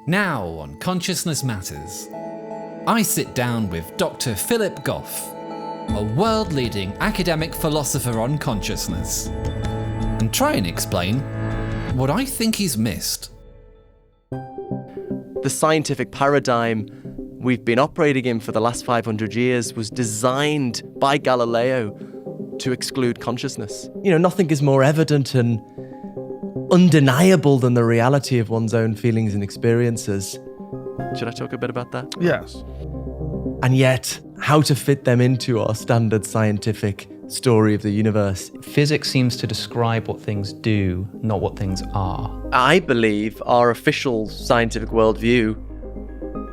Now on Consciousness Matters, I sit down with Dr. Philip Goff, a world-leading academic philosopher on consciousness, and try and explain what I think he's missed. The scientific paradigm we've been operating in for the last 500 years was designed by Galileo to exclude consciousness. You know, nothing is more evident and undeniable than the reality of one's own feelings and experiences. Should I talk a bit about that? Yes. And yet, how to fit them into our standard scientific story of the universe. Physics seems to describe what things do, not what things are. I believe our official scientific worldview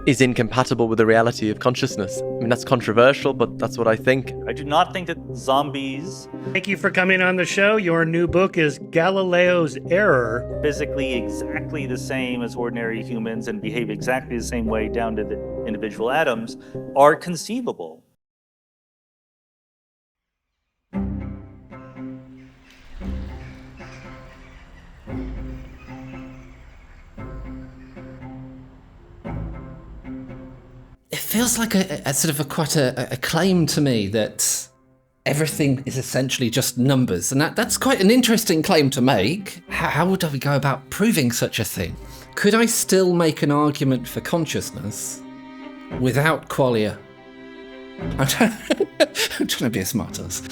is incompatible with the reality of consciousness. I mean, that's controversial, but that's what I think. I do not think that zombies, Thank you for coming on the show. Your new book is Galileo's Error. physically exactly the same as ordinary humans and behave exactly the same way down to the individual atoms, are conceivable. It feels like a sort of quite a claim to me that everything is essentially just numbers, and that's quite an interesting claim to make. How would we go about proving such a thing? Could I still make an argument for consciousness without qualia? I'm trying to be a smartass.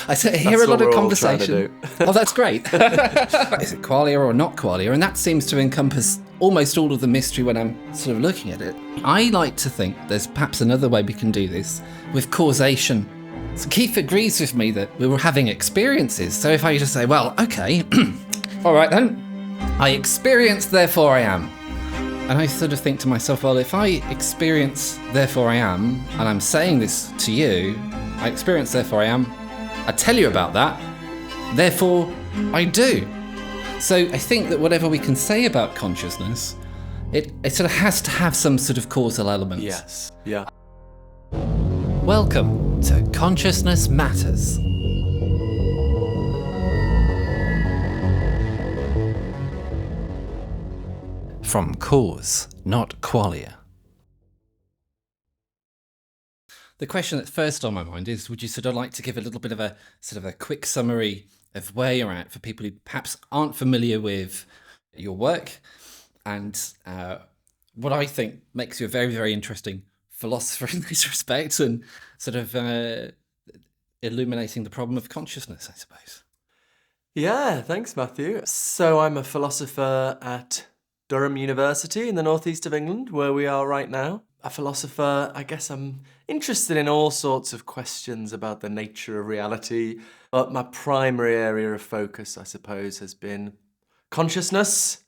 I hear a lot of conversation. Oh, that's great. Is it qualia or not qualia? And that seems to encompass almost all of the mystery when I'm sort of looking at it. I like to think there's perhaps another way we can do this with causation. So Keith agrees with me that we were having experiences. So if I just say, well, okay, all right then, I experience, therefore I am. And I sort of think to myself, well, if I experience, therefore I am, and I'm saying this to you, I experience, therefore I am, I tell you about that, therefore I do. So I think that whatever we can say about consciousness, it sort of has to have some sort of causal element. Yes, yeah. Welcome to Consciousness Matters. From cause, not qualia. The question that's first on my mind is, would you sort of like to give a little bit of a sort of a quick summary of where you're at for people who perhaps aren't familiar with your work, and what I think makes you a very, very interesting philosopher in this respect, and sort of illuminating the problem of consciousness, I suppose. Yeah, thanks, Matthew. So I'm a philosopher at Durham University in the northeast of England, where we are right now. A philosopher, I guess I'm interested in all sorts of questions about the nature of reality, but my primary area of focus, I suppose, has been consciousness,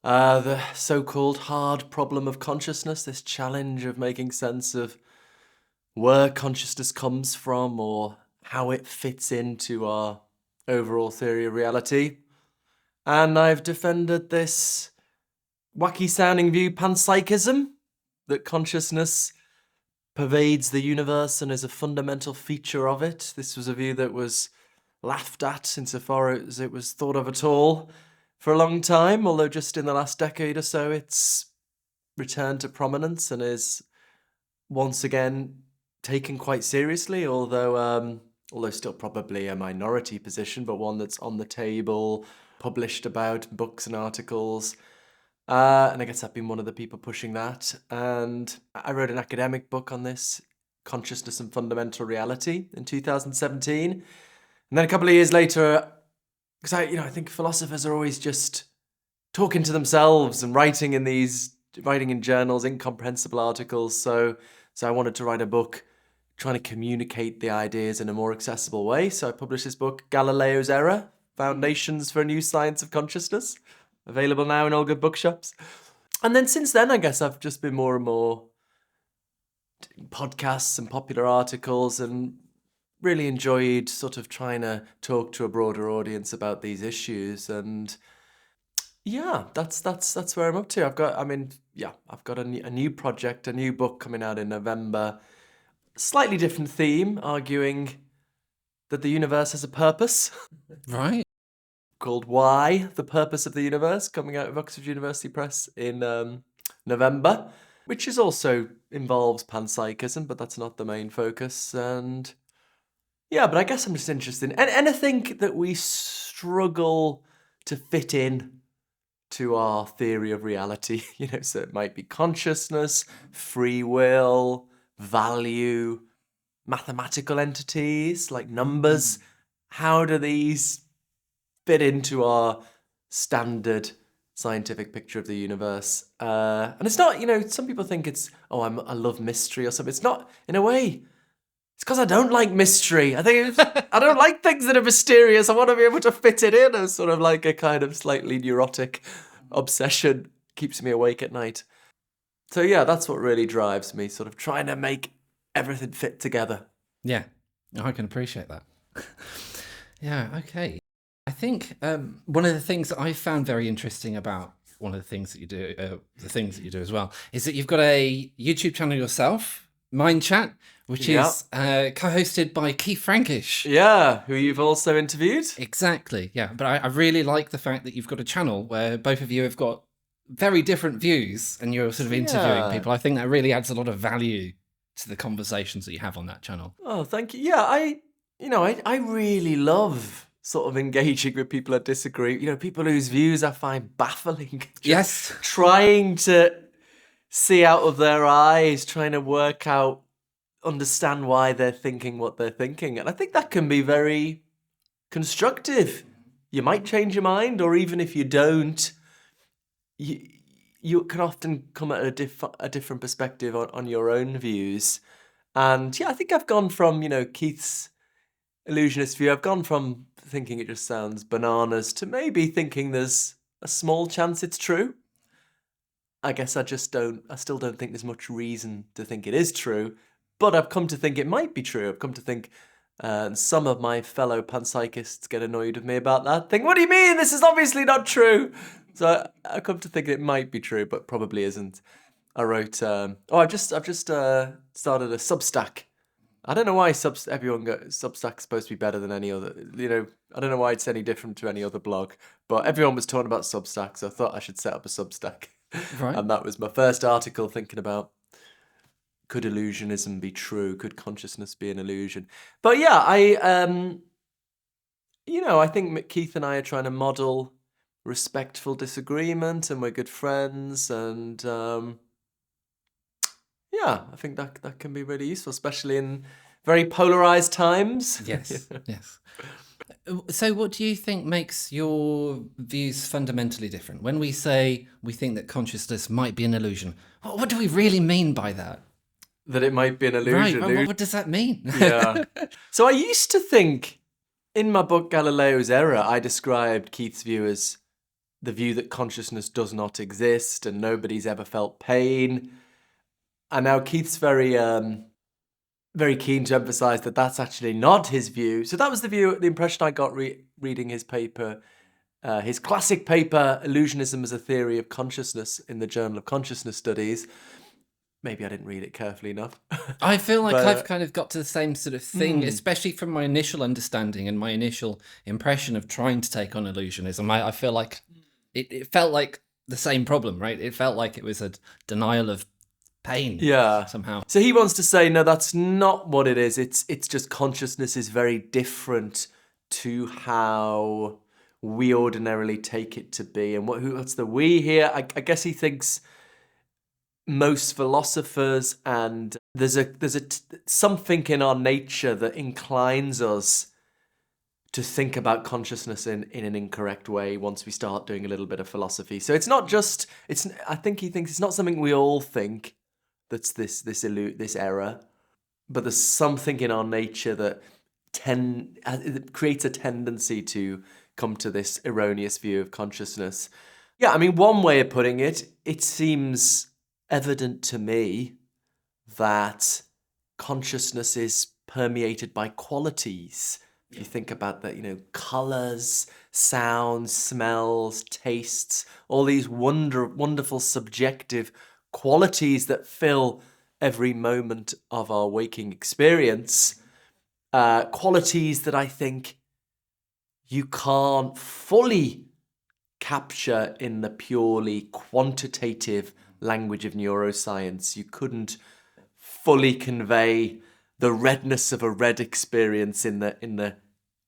the so-called hard problem of consciousness, this challenge of making sense of where consciousness comes from or how it fits into our overall theory of reality. And I've defended this wacky-sounding view, Panpsychism, that consciousness pervades the universe and is a fundamental feature of it. This was a view that was laughed at insofar as it was thought of at all for a long time, although just in the last decade or so it's returned to prominence and is once again taken quite seriously, although still probably a minority position, but one that's on the table, published about, books and articles. And I guess I've been one of the people pushing that. And I wrote an academic book on this, Consciousness and Fundamental Reality, in 2017. And then a couple of years later, because I think philosophers are always just talking to themselves and writing in journals, incomprehensible articles. So I wanted to write a book trying to communicate the ideas in a more accessible way. So I published this book, Galileo's Error, Foundations for a New Science of Consciousness, available now in all good bookshops. And then since then, I guess I've just been more and more doing podcasts and popular articles, and really enjoyed sort of trying to talk to a broader audience about these issues. And yeah, that's where I'm up to. I've got a new project, a new book coming out in November. Slightly different theme, arguing that the universe has a purpose. Right. called Why? The Purpose of the Universe, coming out of Oxford University Press in November, which is also involves panpsychism, but that's not the main focus. And yeah, but I guess I'm just interested in anything that we struggle to fit in to our theory of reality, so it might be consciousness, free will, value, mathematical entities like numbers. How do these fit into our standard scientific picture of the universe? And it's not, some people think it's, I love mystery or something. It's not, in a way, it's because I don't like mystery. I think I don't like things that are mysterious. I want to be able to fit it in as sort of like a kind of slightly neurotic obsession. Keeps me awake at night. So yeah, that's what really drives me, sort of trying to make everything fit together. Yeah, I can appreciate that. Yeah, okay. I think one of the things that I found very interesting about one of the things that you do, as well, is that you've got a YouTube channel yourself, Mind Chat, which is co-hosted by Keith Frankish. Yeah, who you've also interviewed. Exactly, yeah. But I really like the fact that you've got a channel where both of you have got very different views and you're sort of interviewing people. I think that really adds a lot of value to the conversations that you have on that channel. Oh, thank you. Yeah, I really love sort of engaging with people that disagree. People whose views I find baffling. Yes. Trying to see out of their eyes, trying to understand why they're thinking what they're thinking. And I think that can be very constructive. You might change your mind, or even if you don't, you can often come at a different perspective on your own views. And yeah, I think I've gone from, Keith's illusionist view, I've gone from thinking it just sounds bananas to maybe thinking there's a small chance it's true. I guess I still don't think there's much reason to think it is true, but I've come to think it might be true. I've come to think, and some of my fellow panpsychists get annoyed with me about that. Think, what do you mean? This is obviously not true. So I come to think it might be true, but probably isn't. I wrote, I've just started a Substack. I don't know why Substack's supposed to be better than any other. I don't know why it's any different to any other blog, but everyone was talking about Substack, so I thought I should set up a Substack. Right. And that was my first article, thinking about, could illusionism be true? Could consciousness be an illusion? But yeah, I think Keith and I are trying to model respectful disagreement, and we're good friends, and yeah, I think that can be really useful, especially in very polarized times. Yes, yes. So what do you think makes your views fundamentally different? When we say we think that consciousness might be an illusion, what do we really mean by that? That it might be an illusion. Right, what does that mean? Yeah. So I used to think, in my book Galileo's Error, I described Keith's view as the view that consciousness does not exist and nobody's ever felt pain. And now Keith's very keen to emphasize that that's actually not his view. So that was the impression I got reading his paper, his classic paper, Illusionism as a Theory of Consciousness, in the Journal of Consciousness Studies. Maybe I didn't read it carefully enough. I feel like I've kind of got to the same sort of thing, especially from my initial understanding and my initial impression of trying to take on illusionism. I feel like it felt like the same problem, right? It felt like it was a denial of pain, somehow. So he wants to say, no, that's not what it is. It's just consciousness is very different to how we ordinarily take it to be. And what's the we here? I guess he thinks most philosophers, and there's something in our nature that inclines us to think about consciousness in an incorrect way once we start doing a little bit of philosophy. So it's not just, I think he thinks it's not something we all think, that's this error, but there's something in our nature that it creates a tendency to come to this erroneous view of consciousness. Yeah, I mean, one way of putting it, it seems evident to me that consciousness is permeated by qualities. If you think about that, colors, sounds, smells, tastes, all these wonderful subjective qualities that fill every moment of our waking experience, qualities that I think you can't fully capture in the purely quantitative language of neuroscience. You couldn't fully convey the redness of a red experience in the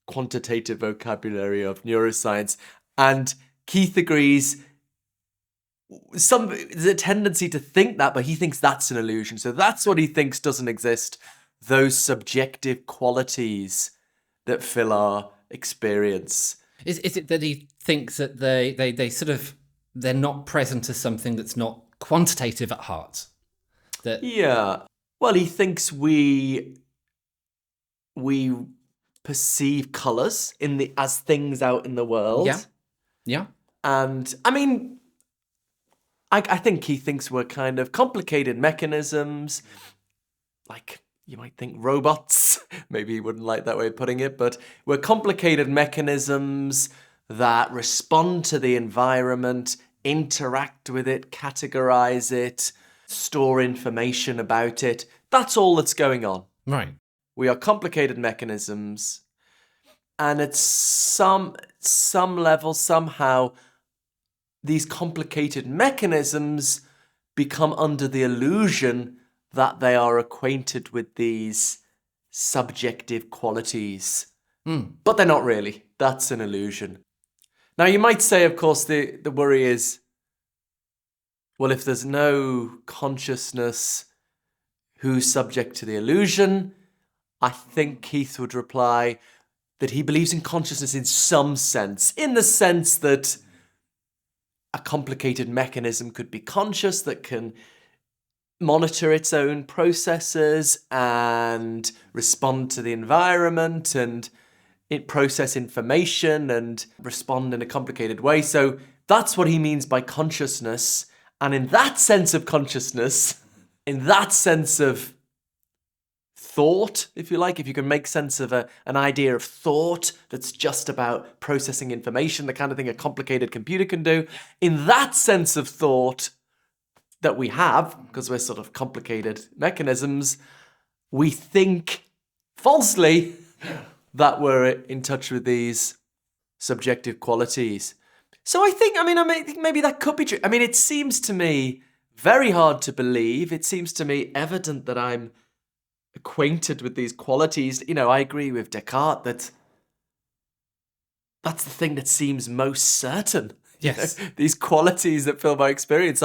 quantitative vocabulary of neuroscience. And Keith agrees. There's a tendency to think that, but he thinks that's an illusion. So that's what he thinks doesn't exist. Those subjective qualities that fill our experience. Is it that he thinks that they sort of, they're not present as something that's not quantitative at heart? Yeah. Well, he thinks we perceive colours as things out in the world. Yeah. And I mean, I think he thinks we're kind of complicated mechanisms, like you might think robots. Maybe he wouldn't like that way of putting it, but we're complicated mechanisms that respond to the environment, interact with it, categorize it, store information about it. That's all that's going on. Right. We are complicated mechanisms, and at some level, somehow, these complicated mechanisms become under the illusion that they are acquainted with these subjective qualities. But they're not really. That's an illusion. Now, you might say, of course, the worry is, well, if there's no consciousness, who's subject to the illusion? I think Keith would reply that he believes in consciousness in some sense, in the sense that a complicated mechanism could be conscious, that can monitor its own processes and respond to the environment and process information and respond in a complicated way. So that's what he means by consciousness. And in that sense of consciousness, in that sense of thought, if you like, if you can make sense of an idea of thought that's just about processing information, the kind of thing a complicated computer can do, in that sense of thought that we have, because we're sort of complicated mechanisms, we think falsely that we're in touch with these subjective qualities. So I think maybe that could be true. I mean, it seems to me very hard to believe. It seems to me evident that I'm acquainted with these qualities. You know, I agree with Descartes that that's the thing that seems most certain. Yes. You know, these qualities that fill my experience.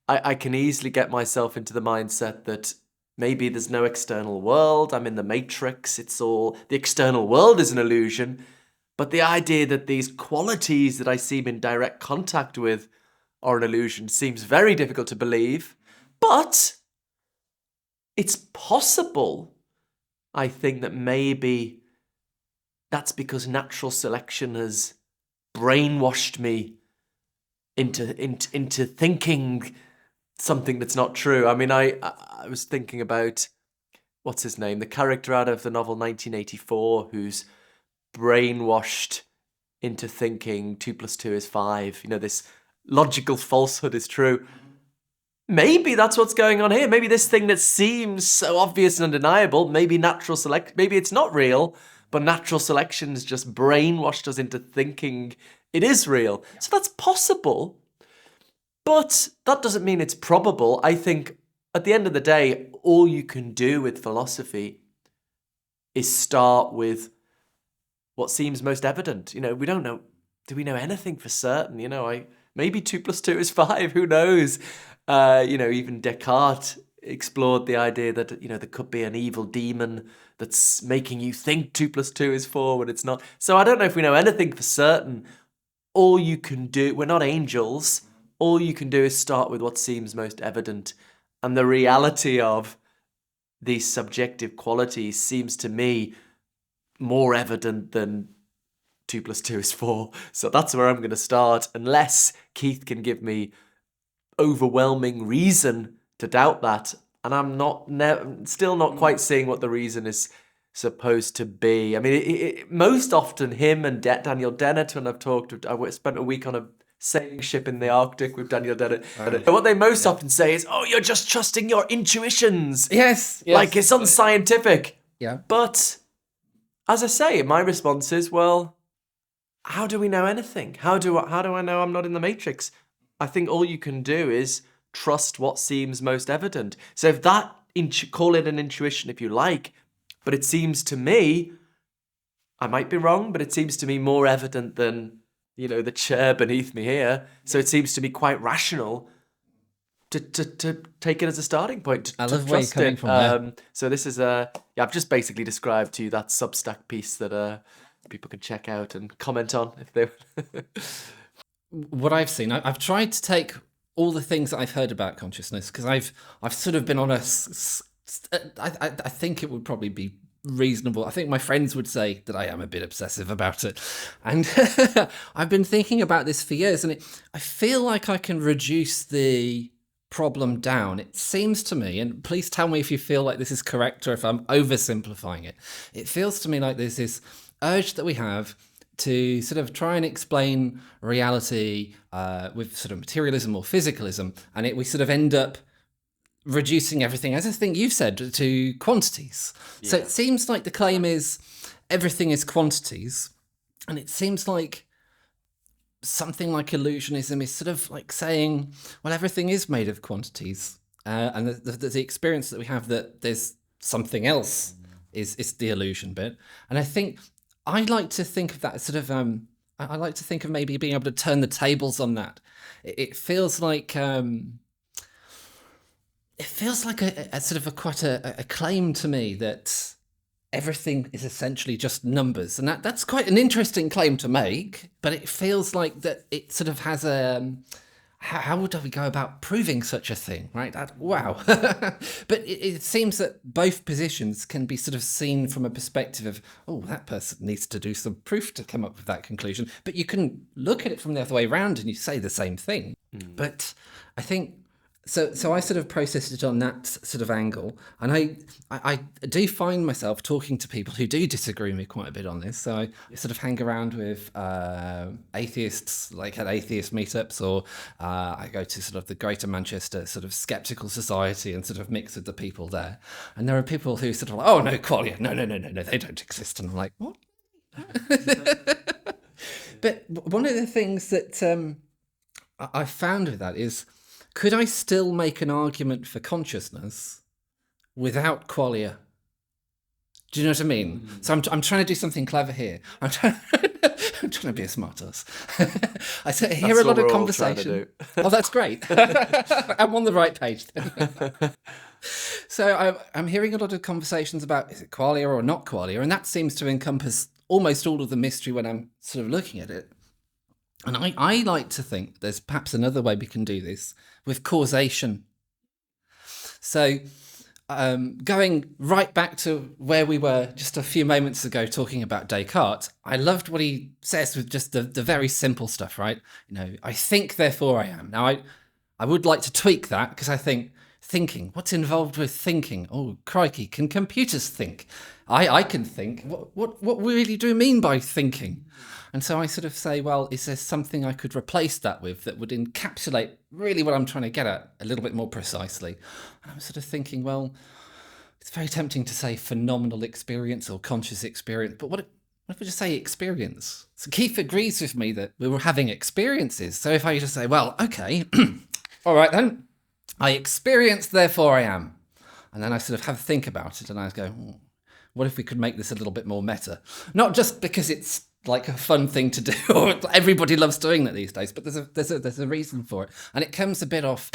I can easily get myself into the mindset that maybe there's no external world. I'm in the matrix. It's all, the external world is an illusion. But the idea that these qualities that I seem in direct contact with are an illusion seems very difficult to believe. But it's possible, I think, that maybe that's because natural selection has brainwashed me into thinking something that's not true. I mean, I was thinking about, what's his name? The character out of the novel 1984 who's brainwashed into thinking 2 + 2 is 5. You know, this logical falsehood is true. Maybe that's what's going on here. Maybe this thing that seems so obvious and undeniable, maybe maybe it's not real, but natural selection's just brainwashed us into thinking it is real. So that's possible, but that doesn't mean it's probable. I think at the end of the day, all you can do with philosophy is start with what seems most evident. You know, we don't know. Do we know anything for certain? You know, maybe 2 + 2 is 5. Who knows? You know, even Descartes explored the idea that, you know, there could be an evil demon that's making you think 2 + 2 is 4 when it's not. So I don't know if we know anything for certain. All you can do, we're not angels. All you can do is start with what seems most evident. And the reality of these subjective qualities seems to me more evident than 2 + 2 is 4. So that's where I'm going to start, unless Keith can give me overwhelming reason to doubt that. And I'm still not quite seeing what the reason is supposed to be. I mean, most often him and Daniel Dennett, when I spent a week on a sailing ship in the Arctic with Daniel Dennett. What they most often say is, oh, you're just trusting your intuitions. Yes. Like it's unscientific. Yeah. But as I say, my response is, well, how do we know anything? How do I know I'm not in the Matrix? I think all you can do is trust what seems most evident. So if that, call it an intuition if you like, but it seems to me, I might be wrong, but it seems to me more evident than, the chair beneath me here. So it seems to me quite rational to take it as a starting point. I love where you're coming from there. So this is I've just basically described to you that Substack piece that people can check out and comment on if they. What I've seen, I've tried to take all the things that I've heard about consciousness, because I've sort of been on I think it would probably be reasonable. I think my friends would say that I am a bit obsessive about it. And I've been thinking about this for years, and I feel like I can reduce the problem down. It seems to me, and please tell me if you feel like this is correct or if I'm oversimplifying it. It feels to me like there's this urge that we have to sort of try and explain reality with sort of materialism or physicalism, and we sort of end up reducing everything, as I think you've said, to quantities. Yeah. So it seems like the claim is everything is quantities, and it seems like something like illusionism is sort of like saying, well, everything is made of quantities, and the experience that we have that there's something else is the illusion bit. And I think I like to think of that as sort of I like to think of maybe being able to turn the tables on that. It feels like a sort of quite a claim to me that everything is essentially just numbers, and that's quite an interesting claim to make. But it feels like that it sort of has a how would we go about proving such a thing, right? Wow. But it seems that both positions can be sort of seen from a perspective of, oh, that person needs to do some proof to come up with that conclusion. But you can look at it from the other way around and you say the same thing. But I think So I sort of processed it on that sort of angle, and I do find myself talking to people who do disagree with me quite a bit on this. So I sort of hang around with atheists, like at atheist meetups, or I go to sort of the Greater Manchester sort of Skeptical Society and sort of mix with the people there. And there are people who sort of like, oh no, Qualia, no, they don't exist. And I'm like, what? But one of the things that I found with that is, could I still make an argument for consciousness without qualia? Do you know what I mean? So I'm trying to do something clever here. I'm trying to be a smartass. I hear a lot of conversation. Oh, that's great. I'm on the right page then. So I'm hearing a lot of conversations about, is it qualia or not qualia? And that seems to encompass almost all of the mystery when I'm sort of looking at it. And I like to think there's perhaps another way we can do this with causation. So going right back to where we were just a few moments ago talking about Descartes, I loved what he says with just the very simple stuff, right? I think, therefore I am. Now, I would like to tweak that, because I think thinking, what's involved with thinking? Oh, crikey, can computers think? I can think. What really do you mean by thinking? And so I sort of say, well, is there something I could replace that with that would encapsulate really what I'm trying to get at a little bit more precisely? And I'm sort of thinking, well, it's very tempting to say phenomenal experience or conscious experience, but what if we just say experience? So Keith agrees with me that we were having experiences. So if I just say, well, okay, all right then, I experience, therefore I am. And then I sort of have a think about it, and I go, what if we could make this a little bit more meta? Not just because it's like a fun thing to do, or everybody loves doing that these days, but there's a reason for it. And it comes a bit off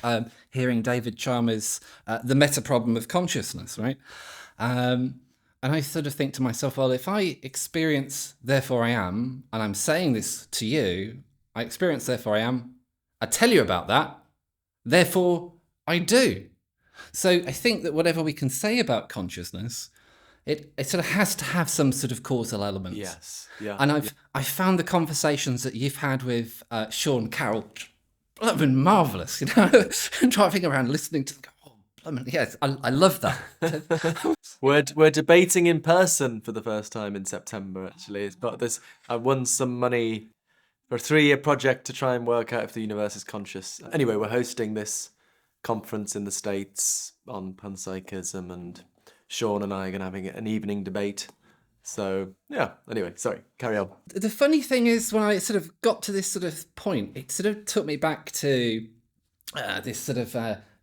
hearing David Chalmers' The Meta Problem of Consciousness, right? And I sort of think to myself, well, if I experience, therefore I am, and I'm saying this to you, I experience, therefore I am, I tell you about that, therefore I do. So I think that whatever we can say about consciousness, it sort of has to have some sort of causal element. Yes. Yeah. And I found the conversations that you've had with Sean Carroll have been marvellous, and driving around listening to them go, oh, yes, I love that. We're debating in person for the first time in September, actually. But I won some money for a 3-year project to try and work out if the universe is conscious. Anyway, we're hosting this conference in the States on panpsychism, and Sean and I are going to have an evening debate. So, yeah, anyway, sorry, carry on. The funny thing is, when I sort of got to this sort of point, it sort of took me back to this sort of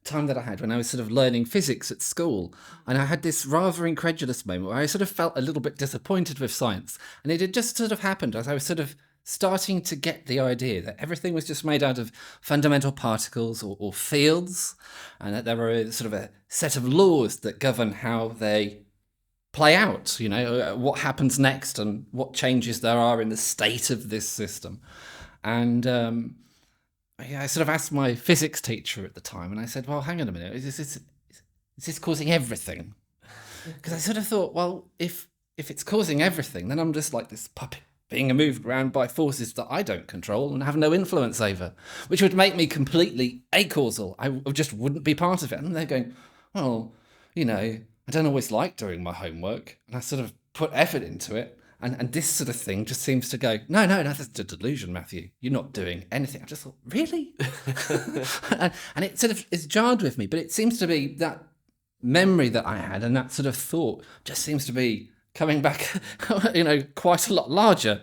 time that I had when I was sort of learning physics at school. And I had this rather incredulous moment where I sort of felt a little bit disappointed with science. And it had just sort of happened as I was sort of starting to get the idea that everything was just made out of fundamental particles or fields, and that there were sort of a set of laws that govern how they play out, what happens next and what changes there are in the state of this system. And I sort of asked my physics teacher at the time, and I said, well, hang on a minute, is this causing everything? Because I sort of thought, well, if it's causing everything, then I'm just like this puppet being moved around by forces that I don't control and have no influence over, which would make me completely acausal. I just wouldn't be part of it. And they're going, well, I don't always like doing my homework, and I sort of put effort into it. And this sort of thing just seems to go, no, that's a delusion, Matthew. You're not doing anything. I just thought, really? and it sort of is jarred with me, but it seems to be that memory that I had and that sort of thought just seems to be coming back, quite a lot larger,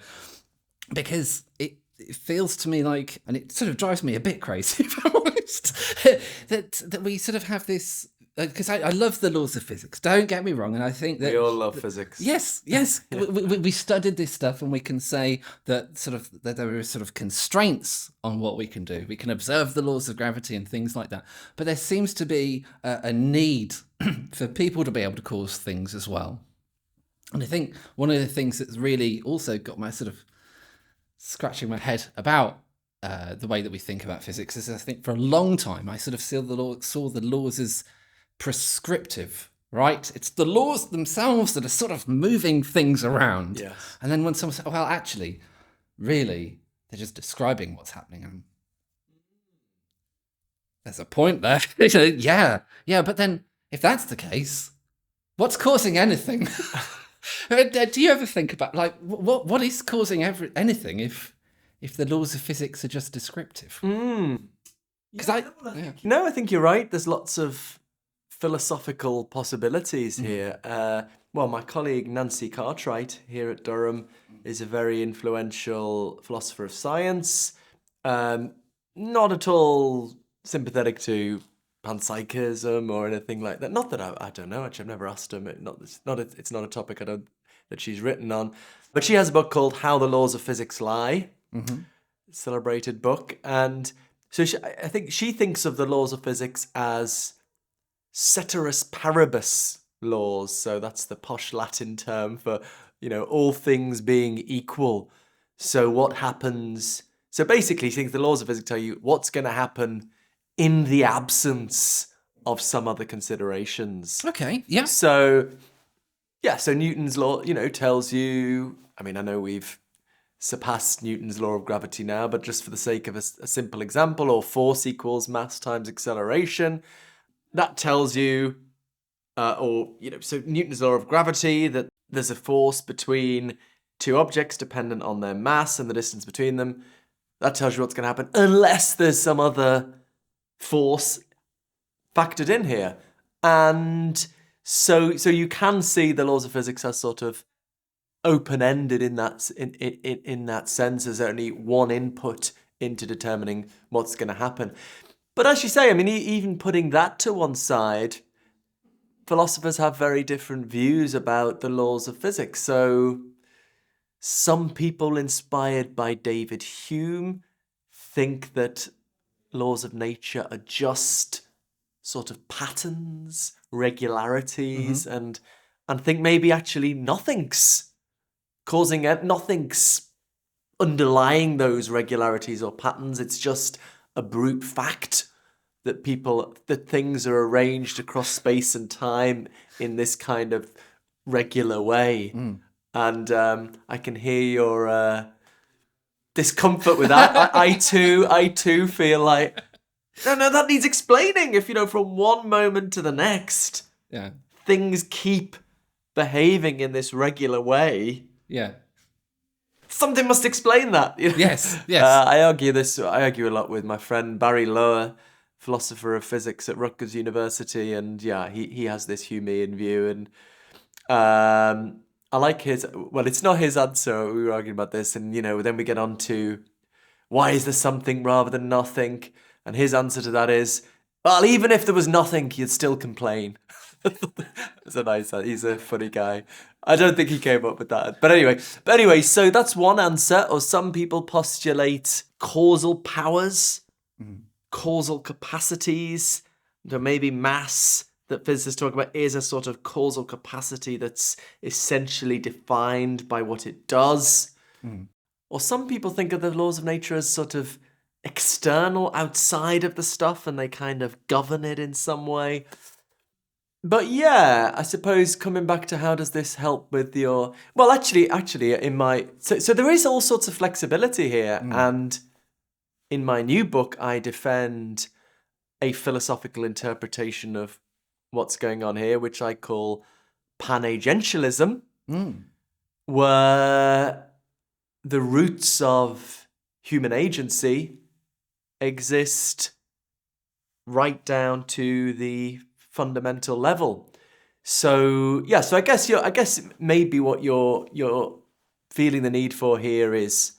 because it feels to me like, and it sort of drives me a bit crazy, if I'm honest, that we sort of have this, because I love the laws of physics, don't get me wrong, and I think that... We all love physics. Yes. we studied this stuff, and we can say that that there are sort of constraints on what we can do. We can observe the laws of gravity and things like that. But there seems to be a need for people to be able to cause things as well. And I think one of the things that's really also got my sort of scratching my head about the way that we think about physics is, I think for a long time I sort of saw the laws as prescriptive, right? It's the laws themselves that are sort of moving things around. Yes. And then when someone says, well, actually, really, they're just describing what's happening. And there's a point there. Yeah, but then if that's the case, what's causing anything? Do you ever think about, like, what is causing anything if the laws of physics are just descriptive? Because I think you're right. There's lots of philosophical possibilities here. Well, my colleague Nancy Cartwright here at Durham is a very influential philosopher of science, not at all sympathetic to Panpsychism or anything like that. Not that I don't know. Actually, I've never asked him. It's not a topic that she's written on. But she has a book called How the Laws of Physics Lie, celebrated book. And so I think she thinks of the laws of physics as ceteris paribus laws. So that's the posh Latin term for, all things being equal. So what happens? So basically, she thinks the laws of physics tell you what's going to happen in the absence of some other considerations. Okay, yeah. So Newton's law, tells you, I know we've surpassed Newton's law of gravity now, but just for the sake of a simple example, or force equals mass times acceleration, that tells you, so Newton's law of gravity, that there's a force between two objects dependent on their mass and the distance between them. That tells you what's going to happen, unless there's some other force factored in here. And so you can see the laws of physics as sort of open-ended in that sense. There's only one input into determining what's going to happen. But as you say, even putting that to one side, philosophers have very different views about the laws of physics. So some people inspired by David Hume think that laws of nature are just sort of patterns, regularities, and think maybe actually nothing's underlying those regularities or patterns. It's just a brute fact that things are arranged across space and time in this kind of regular way. And I can hear your discomfort with that. I too feel like, no, that needs explaining. If, from one moment to the next, things keep behaving in this regular way. Yeah. Something must explain that. Yes. I argue a lot with my friend Barry Lowe, philosopher of physics at Rutgers University, and he has this Humean view, and I like his, well, it's not his answer. We were arguing about this. And, then we get on to why is there something rather than nothing? And his answer to that is, well, even if there was nothing, you'd still complain. It's a nice, he's a funny guy. I don't think he came up with that. But anyway, so that's one answer. Or some people postulate causal powers, causal capacities, or maybe mass that physicists talk about is a sort of causal capacity that's essentially defined by what it does. Or some people think of the laws of nature as sort of external, outside of the stuff, and they kind of govern it in some way. But yeah, I suppose coming back to how does this help with your... Well, actually, in my... So there is all sorts of flexibility here. And in my new book, I defend a philosophical interpretation of what's going on here, which I call Panagentialism, where the roots of human agency exist right down to the fundamental level. So I guess maybe what you're feeling the need for here is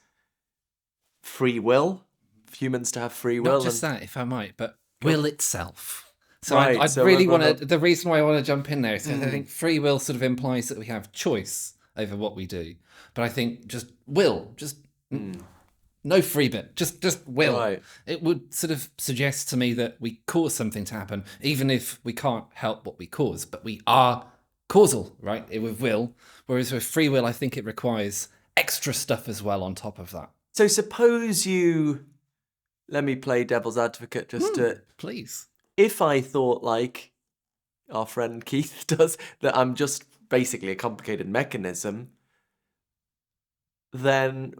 free will, for humans to have free will. Not just that, if I might, but will itself. So Right, I so really we're- want to. The reason why I want to jump in there is I think free will sort of implies that we have choice over what we do, but I think just will, no free bit, just will. Right. It would sort of suggest to me that we cause something to happen, even if we can't help what we cause, but we are causal, right? With will, whereas with free will, I think it requires extra stuff as well on top of that. So suppose let me play devil's advocate just to... Please. If I thought, like our friend Keith does, that I'm just basically a complicated mechanism, then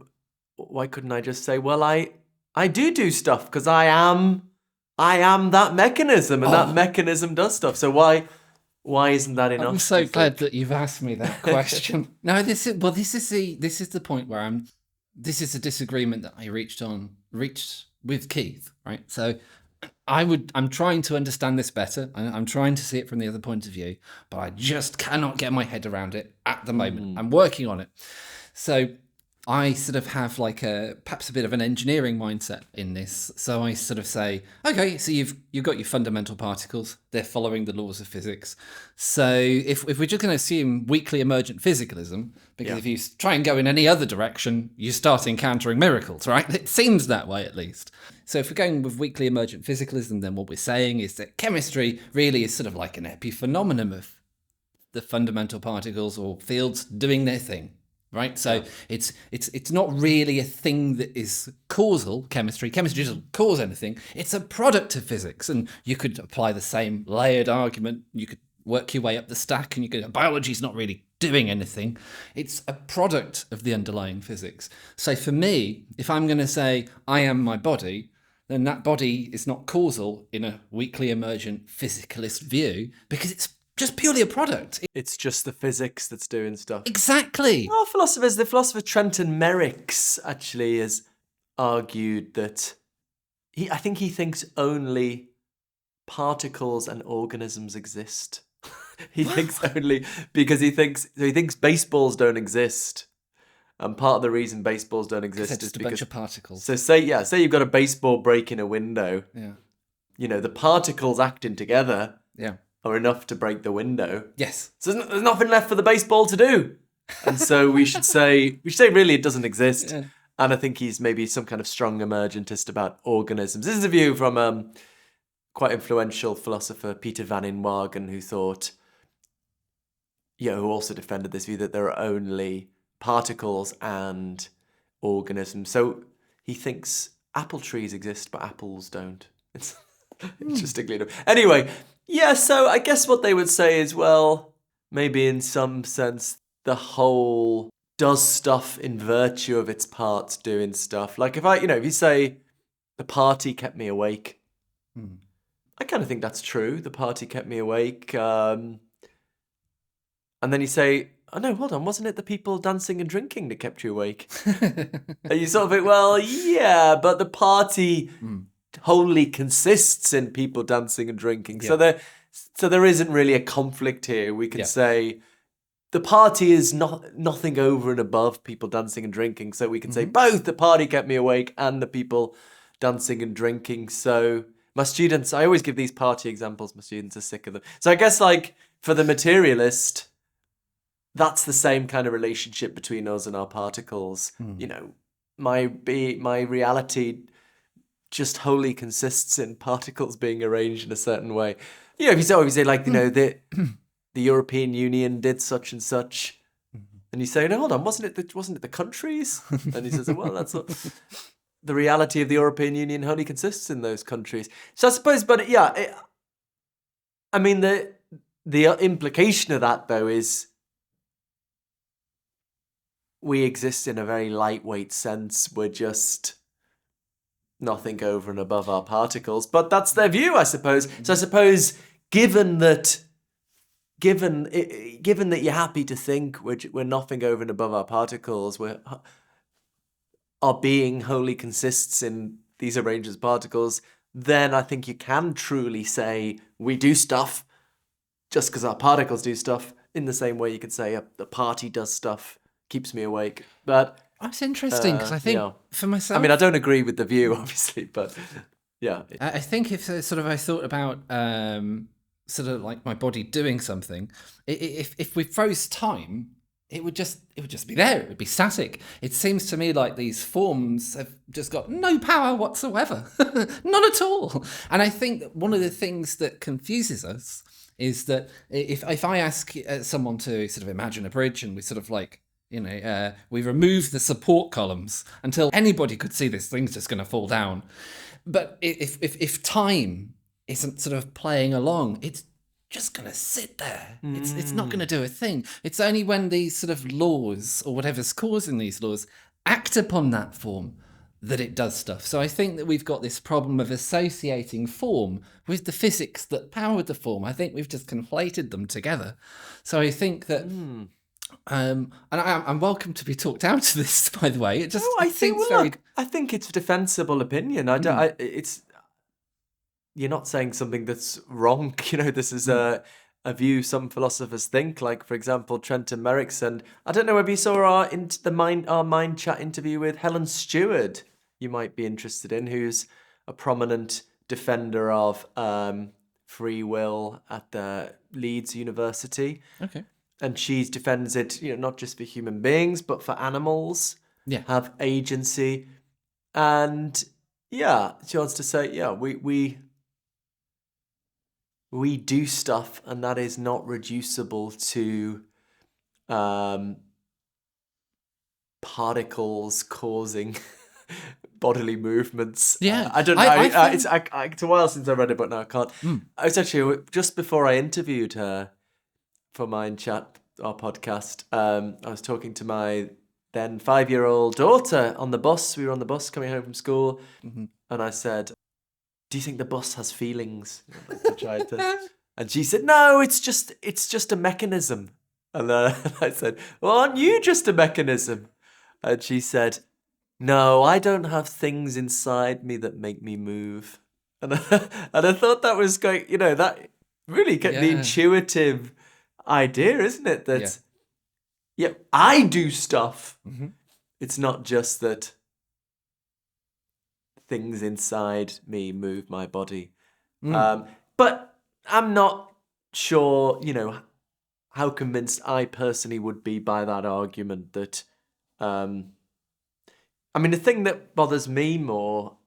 why couldn't I just say, well, I do stuff because I am that mechanism, and that mechanism does stuff. So why isn't that enough? I'm so glad that you've asked me that question. No, this is the point where this is a disagreement that I reached with Keith, right? So I'm trying to understand this better. I'm trying to see it from the other point of view, but I just cannot get my head around it at the moment. I'm working on it. So I sort of have perhaps a bit of an engineering mindset in this. So I sort of say, okay, so you've got your fundamental particles. They're following the laws of physics. So if we're just going to assume weakly emergent physicalism, because if you try and go in any other direction, you start encountering miracles, right? It seems that way at least. So if we're going with weakly emergent physicalism, then what we're saying is that chemistry really is sort of like an epiphenomenon of the fundamental particles or fields doing their thing. Right, so it's not really a thing that is causal. Chemistry doesn't cause anything. It's a product of physics, and you could apply the same layered argument. You could work your way up the stack, and you could biology's not really doing anything. It's a product of the underlying physics. So for me, if I'm going to say I am my body, then that body is not causal in a weakly emergent physicalist view because it's just purely a product. It's just the physics that's doing stuff. Exactly. Well, the philosopher Trenton Merricks actually has argued that I think he thinks only particles and organisms exist. He thinks only because he thinks baseballs don't exist. And part of the reason baseballs don't exist It's is just a because bunch of particles. So say you've got a baseball breaking a window. Yeah. The particles acting together Yeah. are enough to break the window. Yes. So there's nothing left for the baseball to do. And so we should say really it doesn't exist. Yeah. And I think he's maybe some kind of strong emergentist about organisms. This is a view from quite influential philosopher Peter van Inwagen, who who also defended this view that there are only particles and organisms. So he thinks apple trees exist, but apples don't. It's interestingly enough. Anyway, so I guess what they would say is, well, maybe in some sense, the whole does stuff in virtue of its parts doing stuff. Like if you say the party kept me awake, I kind of think that's true. The party kept me awake. And then you say, oh no, hold on, wasn't it the people dancing and drinking that kept you awake? And you sort of think, well, yeah, but the party wholly consists in people dancing and drinking. Yeah. So there isn't really a conflict here. We could say the party is not nothing over and above people dancing and drinking. So we can say both the party kept me awake and the people dancing and drinking. So my students, I always give these party examples. My students are sick of them. So I guess like for the materialist, that's the same kind of relationship between us and our particles. You know, my reality just wholly consists in particles being arranged in a certain way. You know, if you say like, you know, the European Union did such and such, and you say, no, hold on, wasn't it the countries? And he says, well, that's not the reality of the European Union wholly consists in those countries. So I suppose, but yeah, I mean, the implication of that though is we exist in a very lightweight sense. We're just nothing over and above our particles, but that's their view, I suppose. So I suppose, given that you're happy to think we're nothing over and above our particles, our being wholly consists in these arranged particles, then I think you can truly say we do stuff just because our particles do stuff. In the same way, you could say the party does stuff, keeps me awake. But that's interesting because I think for myself, I mean, I don't agree with the view, obviously, but yeah. I think if sort of I thought about sort of like my body doing something, if we froze time, it would just be there. It would be static. It seems to me like these forms have just got no power whatsoever, none at all. And I think that one of the things that confuses us is that if I ask someone to sort of imagine a bridge and we sort of like, you know, we remove the support columns until anybody could see this thing's just going to fall down. But if time isn't sort of playing along, it's just going to sit there. It's not going to do a thing. It's only when these sort of laws or whatever's causing these laws act upon that form that it does stuff. So I think that we've got this problem of associating form with the physics that powered the form. I think we've just conflated them together. So I think that... and I'm welcome to be talked out of this, by the way. It just I think it's a defensible opinion. You're not saying something that's wrong. You know, this is a view some philosophers think. Like, for example, Trenton Merrick's, and I don't know whether you saw our Mind Chat interview with Helen Steward. You might be interested in, who's a prominent defender of free will at the Leeds University. Okay. And she defends it, you know, not just for human beings, but for animals have agency. And yeah, she wants to say, yeah, we do stuff, and that is not reducible to particles causing bodily movements. Yeah, I don't know. It's a while since I read it, but now I can't. It's actually just before I interviewed her for Mind Chat, our podcast. I was talking to my then 5-year-old daughter on the bus. We were on the bus coming home from school, and I said, "Do you think the bus has feelings?" And she said, "No, it's just a mechanism." And then I said, "Well, aren't you just a mechanism?" And she said, "No, I don't have things inside me that make me move." And I thought that was going, you know, that really the intuitive idea, isn't it? That I do stuff. It's not just that things inside me move my body. But I'm not sure, you know, how convinced I personally would be by that argument. That I mean, the thing that bothers me more,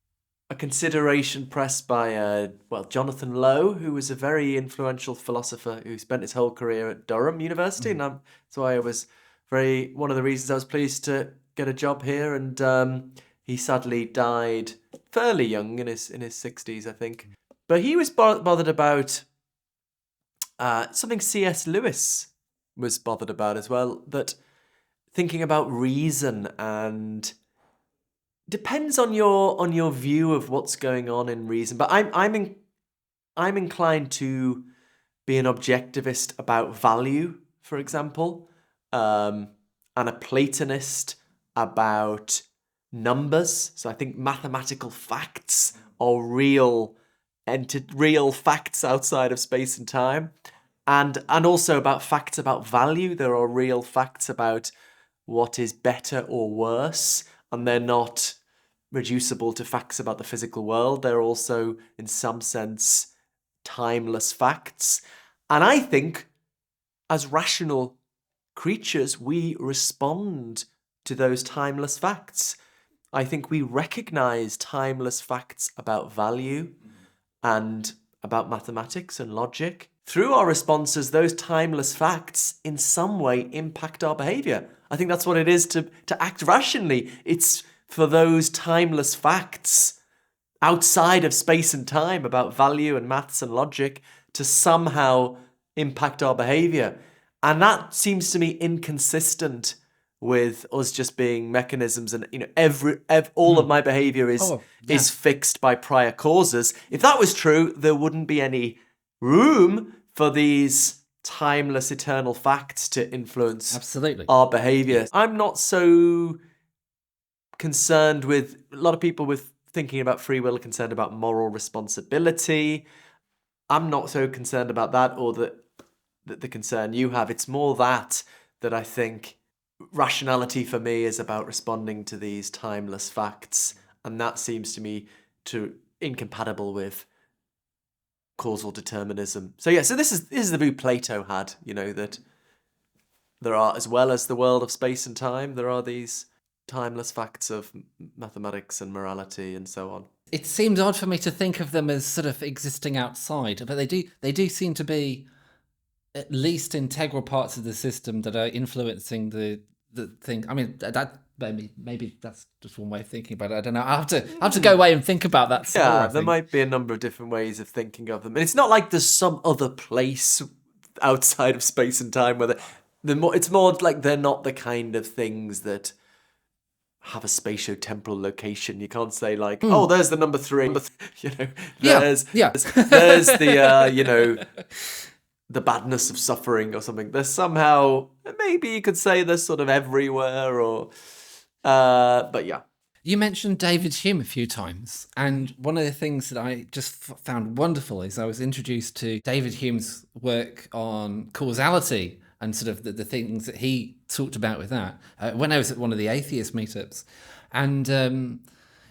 a consideration pressed by Jonathan Lowe, who was a very influential philosopher who spent his whole career at Durham University, and that's why I was one of the reasons I was pleased to get a job here. And he sadly died fairly young, in his 60s, I think. But he was bothered about something C.S. Lewis was bothered about as well, that thinking about reason and depends on your view of what's going on in reason. But I'm inclined to be an objectivist about value, for example, and a Platonist about numbers. So I think mathematical facts are real facts outside of space and time. and also about facts about value. There are real facts about what is better or worse, and they're not reducible to facts about the physical world. They're also, in some sense, timeless facts. And I think, as rational creatures, we respond to those timeless facts. I think we recognize timeless facts about value and about mathematics and logic. Through our responses, those timeless facts in some way impact our behavior. I think that's what it is to act rationally. It's for those timeless facts outside of space and time about value and maths and logic to somehow impact our behavior. And that seems to me inconsistent with us just being mechanisms, and all of my behavior is fixed by prior causes. If that was true, there wouldn't be any room for these timeless, eternal facts to influence our behavior. I'm not so concerned with, a lot of people with thinking about free will are concerned about moral responsibility. I'm not so concerned about that, or the concern you have. It's more that I think rationality for me is about responding to these timeless facts, and that seems to me to incompatible with causal determinism. So this is the view Plato had, that there are, as well as the world of space and time, there are these timeless facts of mathematics and morality and so on. It seems odd for me to think of them as sort of existing outside, but they do seem to be at least integral parts of the system that are influencing the thing. I mean, that maybe that's just one way of thinking about it. I don't know. I have to go away and think about that. Yeah, there might be a number of different ways of thinking of them, and it's not like there's some other place outside of space and time where it's more like they're not the kind of things that have a spatio-temporal location. You can't say like, oh, there's the number 3. There's the the badness of suffering or something. There's somehow, maybe you could say there's sort of everywhere, or but yeah. You mentioned David Hume a few times, and one of the things that I just found wonderful is I was introduced to David Hume's work on causality and sort of the things that he talked about with that when I was at one of the atheist meetups. And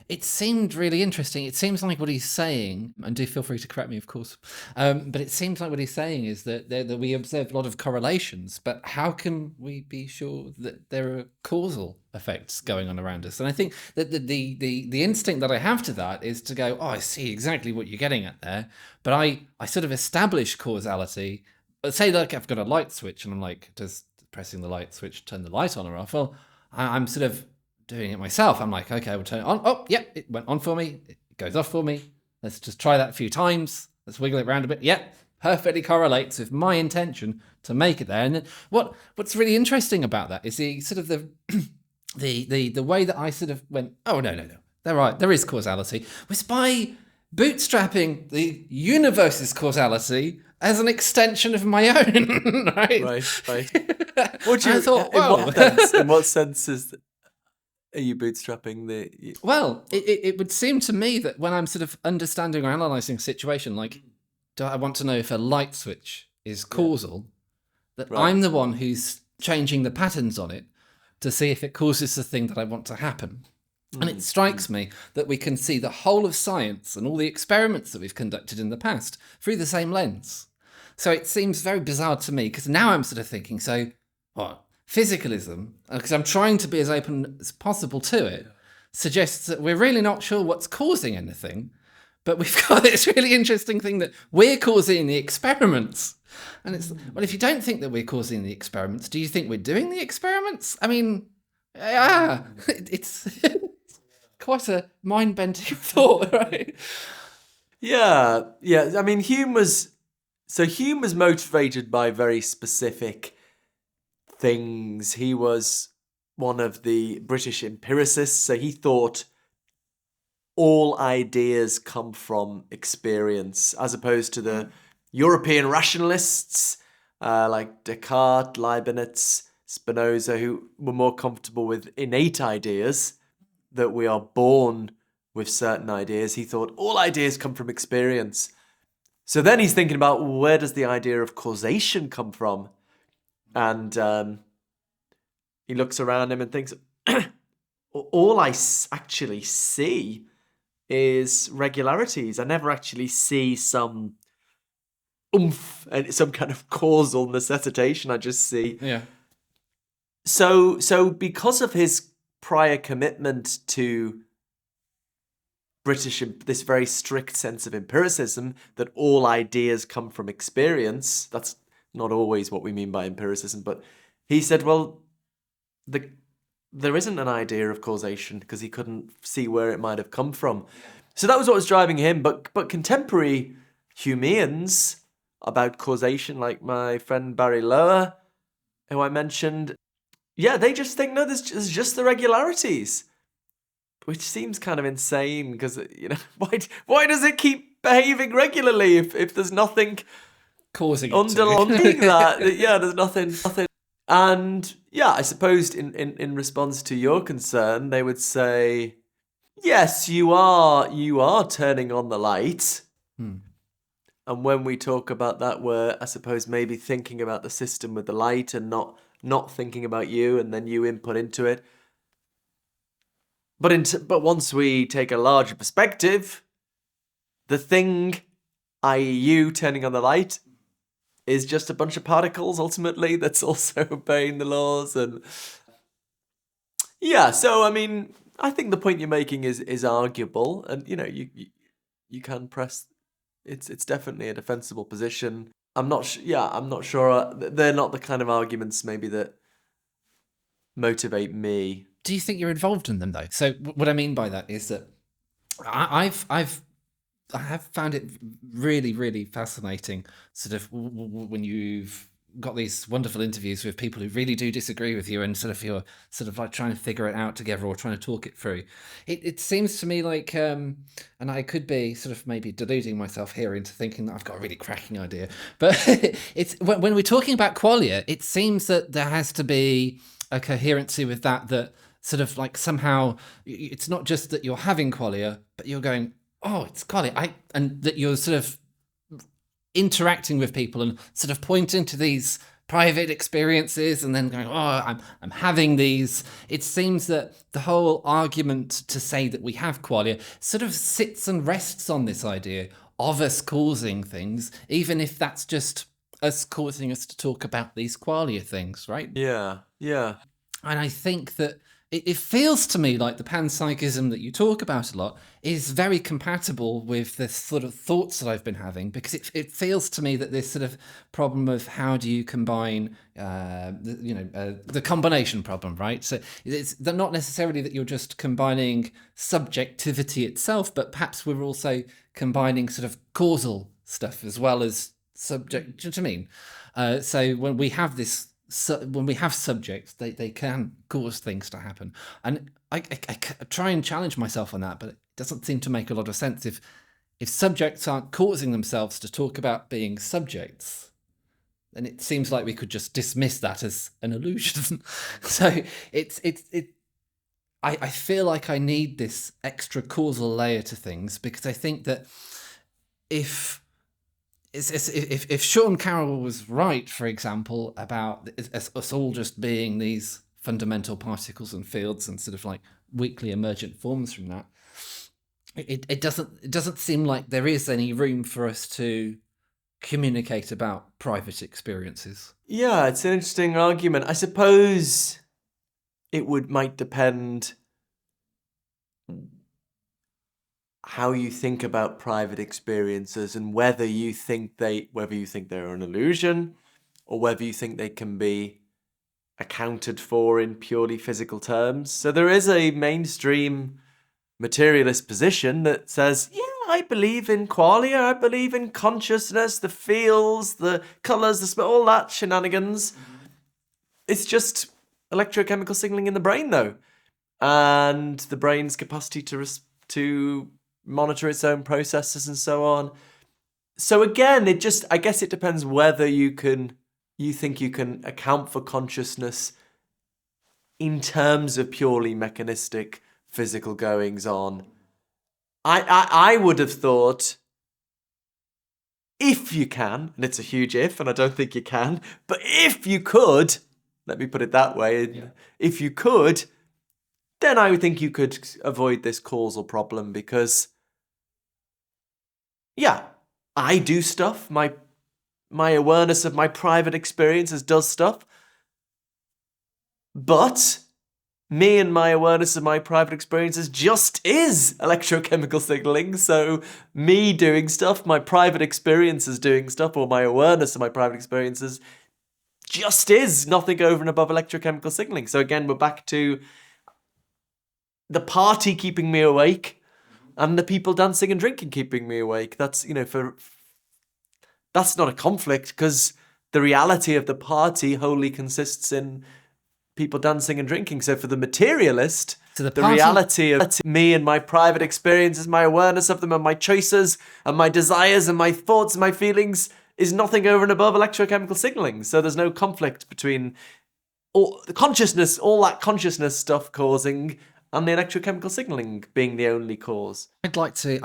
it seemed really interesting. It seems like what he's saying, and do feel free to correct me, of course, but it seems like what he's saying is that we observe a lot of correlations, but how can we be sure that there are causal effects going on around us? And I think that the instinct that I have to that is to go, oh, I see exactly what you're getting at there, but I sort of establish causality. Say like I've got a light switch and I'm like, does pressing the light switch turn the light on or off? Well, I'm sort of doing it myself. I'm like, okay, we'll turn it on. Oh, yep, it went on for me. It goes off for me. Let's just try that a few times. Let's wiggle it around a bit. Yep, perfectly correlates with my intention to make it there. And then what's really interesting about that is the sort of the way that I sort of went, oh, no. There is causality, was by bootstrapping the universe's causality as an extension of my own, right? Right. What do you, I thought, in what sense are you bootstrapping the... Well, it would seem to me that when I'm sort of understanding or analysing a situation, like, do I want to know if a light switch is causal, that I'm the one who's changing the patterns on it to see if it causes the thing that I want to happen. And it strikes me that we can see the whole of science and all the experiments that we've conducted in the past through the same lens. So it seems very bizarre to me, because now I'm sort of thinking, so what? Physicalism, because I'm trying to be as open as possible to it, suggests that we're really not sure what's causing anything, but we've got this really interesting thing that we're causing the experiments. And it's, well, if you don't think that we're causing the experiments, do you think we're doing the experiments? I mean, it's quite a mind-bending thought, right? Yeah. I mean, Hume was motivated by very specific things. He was one of the British empiricists, so he thought all ideas come from experience, as opposed to the European rationalists like Descartes, Leibniz, Spinoza, who were more comfortable with innate ideas, that we are born with certain ideas. He thought all ideas come from experience. So then he's thinking about, where does the idea of causation come from? And he looks around him and thinks, all I actually see is regularities. I never actually see some oomph and some kind of causal necessitation. I just see. Yeah. So because of his prior commitment to this very strict sense of empiricism, that all ideas come from experience, that's not always what we mean by empiricism, but he said, well, there isn't an idea of causation, because he couldn't see where it might have come from. So that was what was driving him. But contemporary Humeans about causation, like my friend Barry Lowe, who I mentioned, yeah, they just think, no, there's just the regularities, which seems kind of insane, because, you know, why does it keep behaving regularly if there's nothing causing it underlying that? Yeah, there's nothing. And yeah, I suppose in response to your concern, they would say, yes, you are turning on the light. And when we talk about that, we're, I suppose, maybe thinking about the system with the light and not thinking about you, and then you input into it. But once we take a larger perspective, the thing, i.e. you turning on the light, is just a bunch of particles, ultimately, that's also obeying the laws. And yeah, so, I mean, I think the point you're making is arguable. And, you know, you can press, it's definitely a defensible position. I'm not sure. They're not the kind of arguments maybe that motivate me. Do you think you're involved in them, though? So what I mean by that is that I have found it really, really fascinating, sort of when you've got these wonderful interviews with people who really do disagree with you, and sort of you're sort of like trying to figure it out together or trying to talk it through. It seems to me like, and I could be sort of maybe deluding myself here into thinking that I've got a really cracking idea, but it's when we're talking about qualia, it seems that there has to be a coherency with that sort of like somehow it's not just that you're having qualia, but you're going, oh, it's qualia, and that you're sort of interacting with people and sort of pointing to these private experiences and then going, oh, I'm having these. It seems that the whole argument to say that we have qualia sort of sits and rests on this idea of us causing things, even if that's just us causing us to talk about these qualia things, right? Yeah. And I think that it feels to me like the panpsychism that you talk about a lot is very compatible with the sort of thoughts that I've been having, because it feels to me that this sort of problem of how do you combine, the combination problem, right? So it's not necessarily that you're just combining subjectivity itself, but perhaps we're also combining sort of causal stuff as well as subject. Do you know what I mean? So when we have this. So when we have subjects, they can cause things to happen. And I try and challenge myself on that, but it doesn't seem to make a lot of sense. If subjects aren't causing themselves to talk about being subjects, then it seems like we could just dismiss that as an illusion. So I feel like I need this extra causal layer to things, because I think that if Sean Carroll was right, for example, about us all just being these fundamental particles and fields and sort of like weakly emergent forms from that, it doesn't seem like there is any room for us to communicate about private experiences. Yeah, it's an interesting argument. I suppose it might depend how you think about private experiences and whether you think they're an illusion, or whether you think they can be accounted for in purely physical terms. So there is a mainstream materialist position that says, yeah, I believe in qualia, I believe in consciousness, the feels, the colours, the smell, all that shenanigans. It's just electrochemical signaling in the brain, though, and the brain's capacity to monitor its own processes and so on. So again, I guess it depends whether you think you can account for consciousness in terms of purely mechanistic physical goings on. I would have thought if you can, and it's a huge if, and I don't think you can, but if you could, let me put it that way, if you could, then I would think you could avoid this causal problem because, yeah, I do stuff. My awareness of my private experiences does stuff. But me and my awareness of my private experiences just is electrochemical signaling. So me doing stuff, my private experiences doing stuff, or my awareness of my private experiences just is nothing over and above electrochemical signaling. So again, we're back to the party keeping me awake and the people dancing and drinking keeping me awake. That's, that's not a conflict because the reality of the party wholly consists in people dancing and drinking. So for the materialist, So the reality of me and my private experiences, my awareness of them and my choices and my desires and my thoughts and my feelings is nothing over and above electrochemical signaling. So there's no conflict between all the consciousness, all that consciousness stuff causing and the electrochemical signaling being the only cause. I'd like to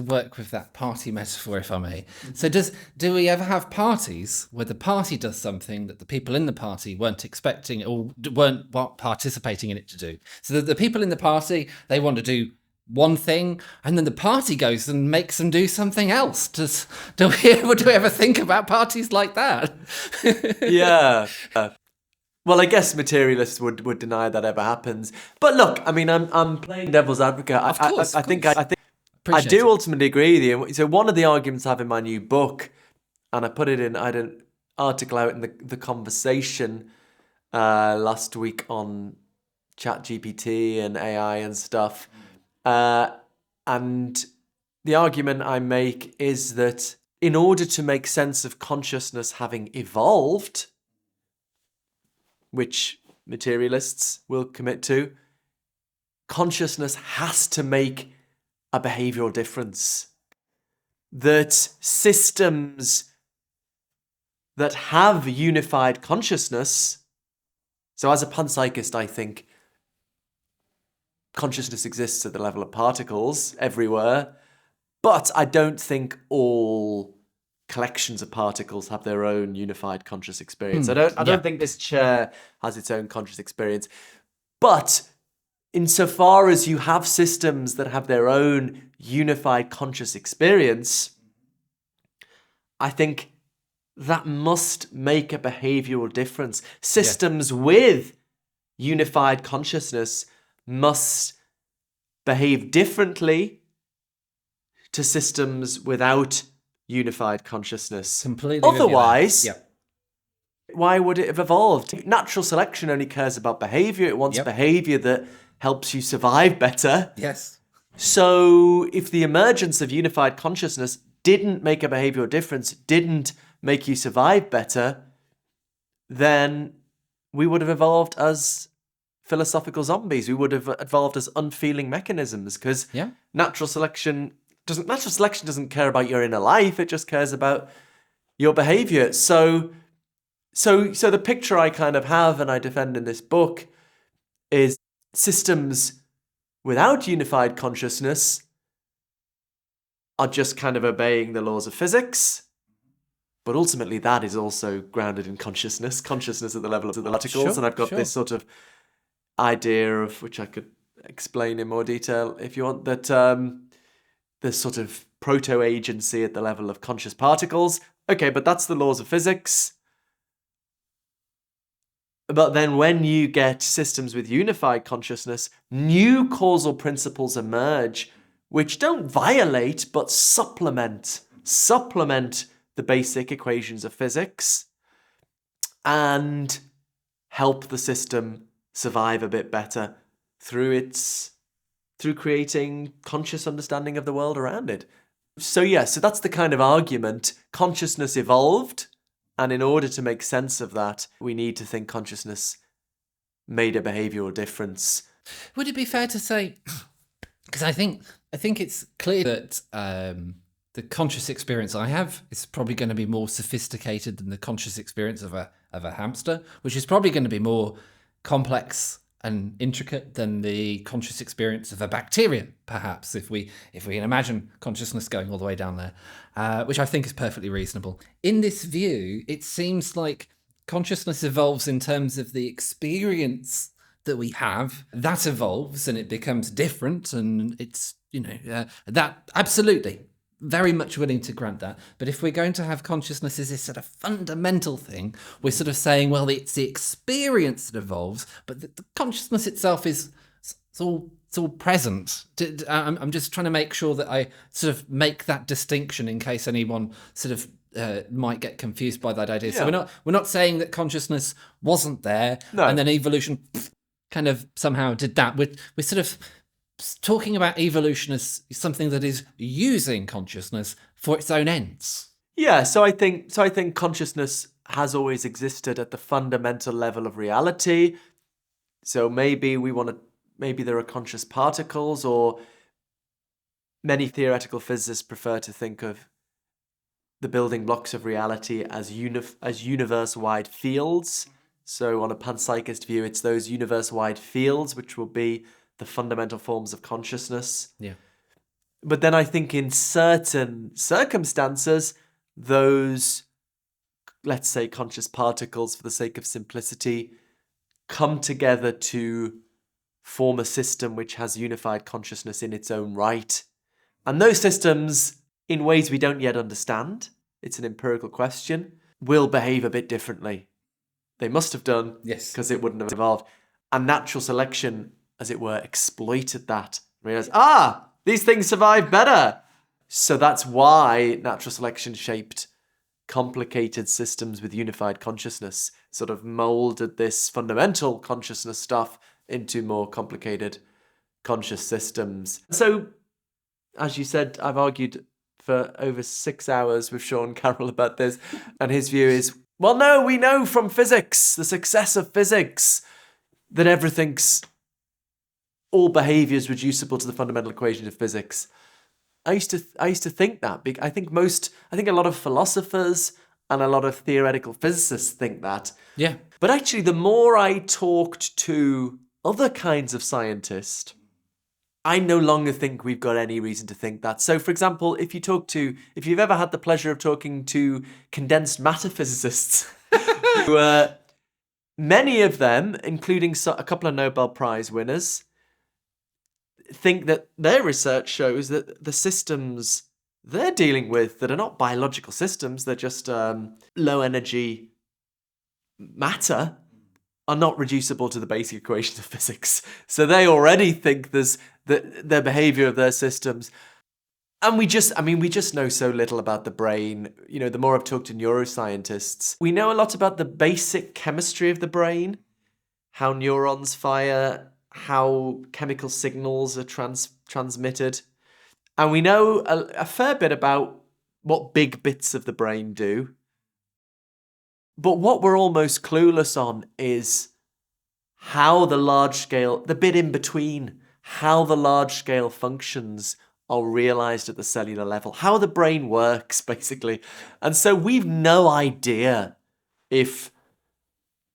work with that party metaphor, if I may. So do we ever have parties where the party does something that the people in the party weren't expecting or weren't participating in it to do? So the people in the party, they want to do one thing, and then the party goes and makes them do something else. Do we ever think about parties like that? Yeah. Well, I guess materialists would deny that ever happens. But look, I mean, I'm playing devil's advocate. I think I do ultimately agree with you. So one of the arguments I have in my new book, and I put it in, I had an article out in the Conversation last week on ChatGPT and AI and stuff. And the argument I make is that in order to make sense of consciousness having evolved, which materialists will commit to, consciousness has to make a behavioral difference. That systems that have unified consciousness, so as a panpsychist, I think consciousness exists at the level of particles everywhere, but I don't think all collections of particles have their own unified conscious experience. I don't think this chair has its own conscious experience. But insofar as you have systems that have their own unified conscious experience, I think that must make a behavioral difference. Systems with unified consciousness must behave differently to systems without unified consciousness. Completely. Otherwise, why would it have evolved? Natural selection only cares about behavior. It wants behavior that helps you survive better. Yes. So if the emergence of unified consciousness didn't make a behavioral difference, didn't make you survive better, then we would have evolved as philosophical zombies. We would have evolved as unfeeling mechanisms because natural selection doesn't care about your inner life. It just cares about your behavior. So the picture I kind of have and I defend in this book is systems without unified consciousness are just kind of obeying the laws of physics. But ultimately that is also grounded in consciousness at the level of the particles. And I've got this sort of idea of, which I could explain in more detail if you want, that there's sort of proto-agency at the level of conscious particles. Okay, but that's the laws of physics. But then when you get systems with unified consciousness, new causal principles emerge, which don't violate, but supplement the basic equations of physics and help the system survive a bit better through creating conscious understanding of the world around it. So that's the kind of argument. Consciousness evolved, and in order to make sense of that, we need to think consciousness made a behavioral difference. Would it be fair to say, because I think it's clear that the conscious experience I have is probably going to be more sophisticated than the conscious experience of a hamster, which is probably going to be more complex and intricate than the conscious experience of a bacteria, perhaps, if we can imagine consciousness going all the way down there, which I think is perfectly reasonable. In this view, it seems like consciousness evolves in terms of the experience that we have. That evolves and it becomes different, and it's, that absolutely. Very much willing to grant that. But if we're going to have consciousness as this sort of fundamental thing, we're sort of saying, well, it's the experience that evolves, but the consciousness itself it's all present. I'm just trying to make sure that I sort of make that distinction in case anyone sort of might get confused by that idea. Yeah. So we're not saying that consciousness wasn't there, and then evolution kind of somehow did that. We're sort of talking about evolution as something that is using consciousness for its own ends. Yeah, so I think consciousness has always existed at the fundamental level of reality. So maybe there are conscious particles, or many theoretical physicists prefer to think of the building blocks of reality as universe-wide fields. So on a panpsychist view, it's those universe-wide fields which will be the fundamental forms of consciousness. Yeah. But then I think in certain circumstances, those, let's say, conscious particles, for the sake of simplicity, come together to form a system which has unified consciousness in its own right. And those systems, in ways we don't yet understand, it's an empirical question, will behave a bit differently. They must have done, Yes, because it wouldn't have evolved. And natural selection, as it were, exploited that. Realized, these things survive better. So that's why natural selection shaped complicated systems with unified consciousness, sort of molded this fundamental consciousness stuff into more complicated conscious systems. So, as you said, I've argued for over 6 hours with Sean Carroll about this, and his view is, well, no, we know from physics, the success of physics, that all behavior is reducible to the fundamental equations of physics. I used to think that. I think a lot of philosophers and a lot of theoretical physicists think that. Yeah. But actually, the more I talked to other kinds of scientists, I no longer think we've got any reason to think that. So, for example, if you've ever had the pleasure of talking to condensed matter physicists, many of them, including a couple of Nobel Prize winners, think that their research shows that the systems they're dealing with that are not biological systems, they're just low energy matter, are not reducible to the basic equations of physics. So they already think there's the behavior of their systems. And we just know so little about the brain. The more I've talked to neuroscientists, we know a lot about the basic chemistry of the brain, how neurons fire, how chemical signals are transmitted. And we know a fair bit about what big bits of the brain do. But what we're almost clueless on is how the bit in between, how the large-scale functions are realized at the cellular level, how the brain works, basically. And so we've no idea if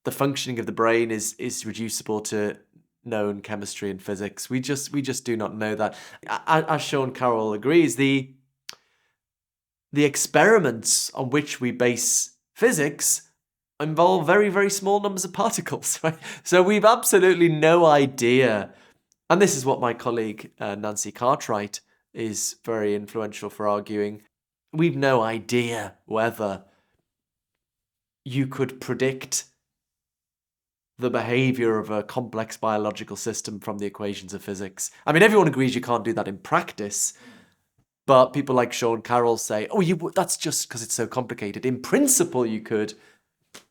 the functioning of the brain is reducible to known chemistry and physics. We just do not know that. As Sean Carroll agrees, the experiments on which we base physics involve very, very small numbers of particles, right? So we've absolutely no idea. And this is what my colleague Nancy Cartwright is very influential for arguing. We've no idea whether you could predict the behavior of a complex biological system from the equations of physics. I mean, everyone agrees you can't do that in practice, but people like Sean Carroll say, that's just because it's so complicated. In principle, you could.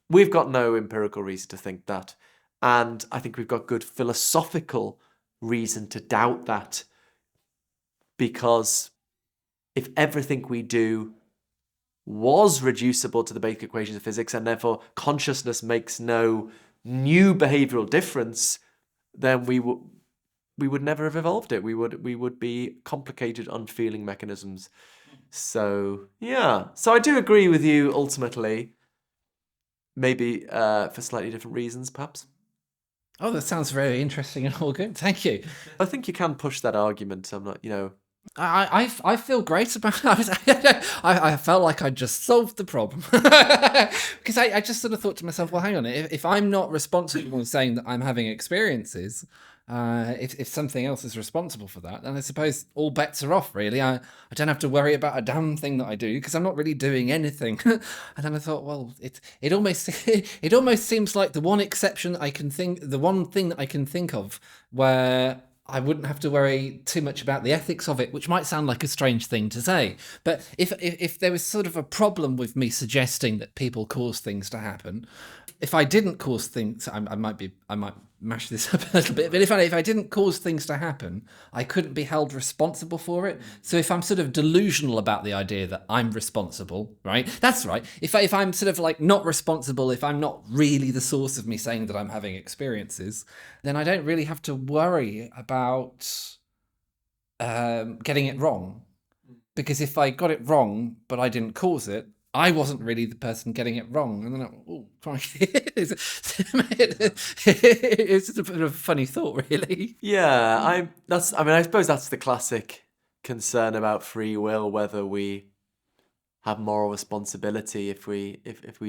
We've got no empirical reason to think that. And I think we've got good philosophical reason to doubt that. Because if everything we do was reducible to the basic equations of physics, and therefore consciousness makes no new behavioral difference, then we would never have evolved it. We would be complicated, unfeeling mechanisms. So yeah. So I do agree with you ultimately. Maybe for slightly different reasons, perhaps. Oh, that sounds very interesting and all good. Thank you. I think you can push that argument. I'm not, I feel great about it. I felt like I just solved the problem. Because I just sort of thought to myself, well, hang on, if I'm not responsible for saying that I'm having experiences, if something else is responsible for that, then I suppose all bets are off, really. I don't have to worry about a damn thing that I do because I'm not really doing anything. And then I thought, well, it almost it almost seems like the one exception I can think, the one thing that I can think of where I wouldn't have to worry too much about the ethics of it, which might sound like a strange thing to say. But if there was sort of a problem with me suggesting that people cause things to happen, if I didn't cause things, I might mash this up a little bit, but if I didn't cause things to happen, I couldn't be held responsible for it. So if I'm sort of delusional about the idea that I'm responsible, right? That's right. If I'm sort of like not responsible, if I'm not really the source of me saying that I'm having experiences, then I don't really have to worry about getting it wrong. Because if I got it wrong, but I didn't cause it, I wasn't really the person getting it wrong. And then, it's a bit of a funny thought, really. Yeah, I suppose that's the classic concern about free will, whether we have moral responsibility if we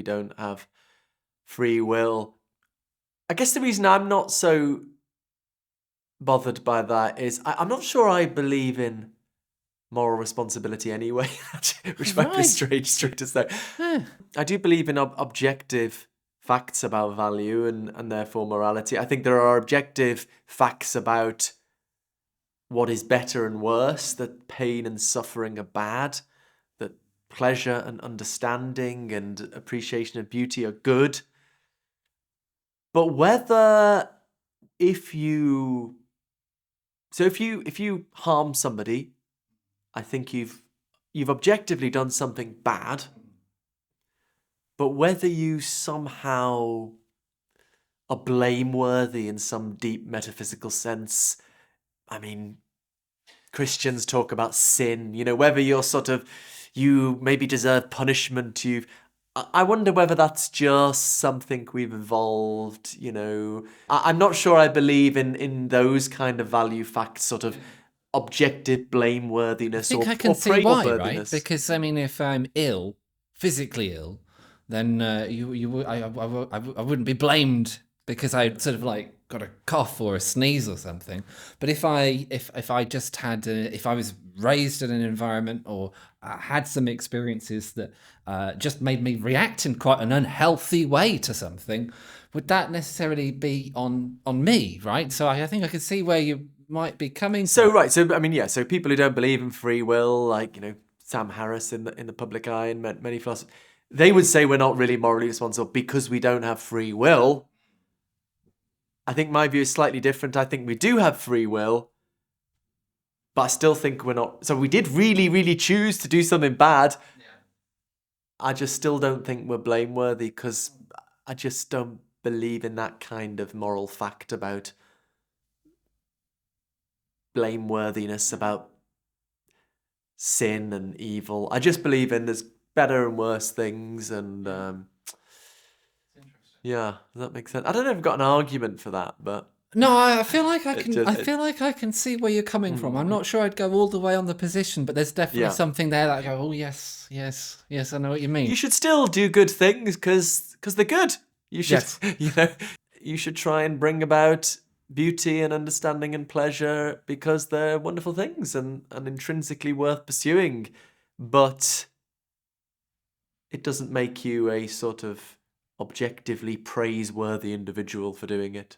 don't have free will. I guess the reason I'm not so bothered by that is I'm not sure I believe in moral responsibility anyway, which might be strange to say. I do believe in objective facts about value and therefore morality. I think there are objective facts about what is better and worse, that pain and suffering are bad, that pleasure and understanding and appreciation of beauty are good. But whether if you harm somebody, I think you've objectively done something bad, but whether you somehow are blameworthy in some deep metaphysical sense, I mean, Christians talk about sin, whether you maybe deserve punishment, I wonder whether that's just something we've evolved, I'm not sure I believe in those kind of value facts, sort of objective blameworthiness or praiseworthiness. I can see why, right? Because if I'm ill, physically ill, then I wouldn't be blamed because I sort of like got a cough or a sneeze or something. But if I just had if I was raised in an environment or had some experiences that just made me react in quite an unhealthy way to something, would that necessarily be on me, right? So I think I can see where you might be coming so from. Right, so people who don't believe in free will, like Sam Harris in the public eye and many philosophers, they would say we're not really morally responsible because we don't have free will. I think my view is slightly different. I think we do have free will, but I still think we're not. So we did really, really choose to do something bad. Yeah. I just still don't think we're blameworthy because I just don't believe in that kind of moral fact about blameworthiness, about sin and evil. I just believe in there's better and worse things, and yeah, does that make sense? I don't know if I've got an argument for that, but no, I feel like I can. I feel like I can see where you're coming from. I'm not sure I'd go all the way on the position, but there's definitely something there that I go, oh yes, I know what you mean. You should still do good things because they're good. You should, you should try and bring about beauty and understanding and pleasure because they're wonderful things and intrinsically worth pursuing. But it doesn't make you a sort of objectively praiseworthy individual for doing it.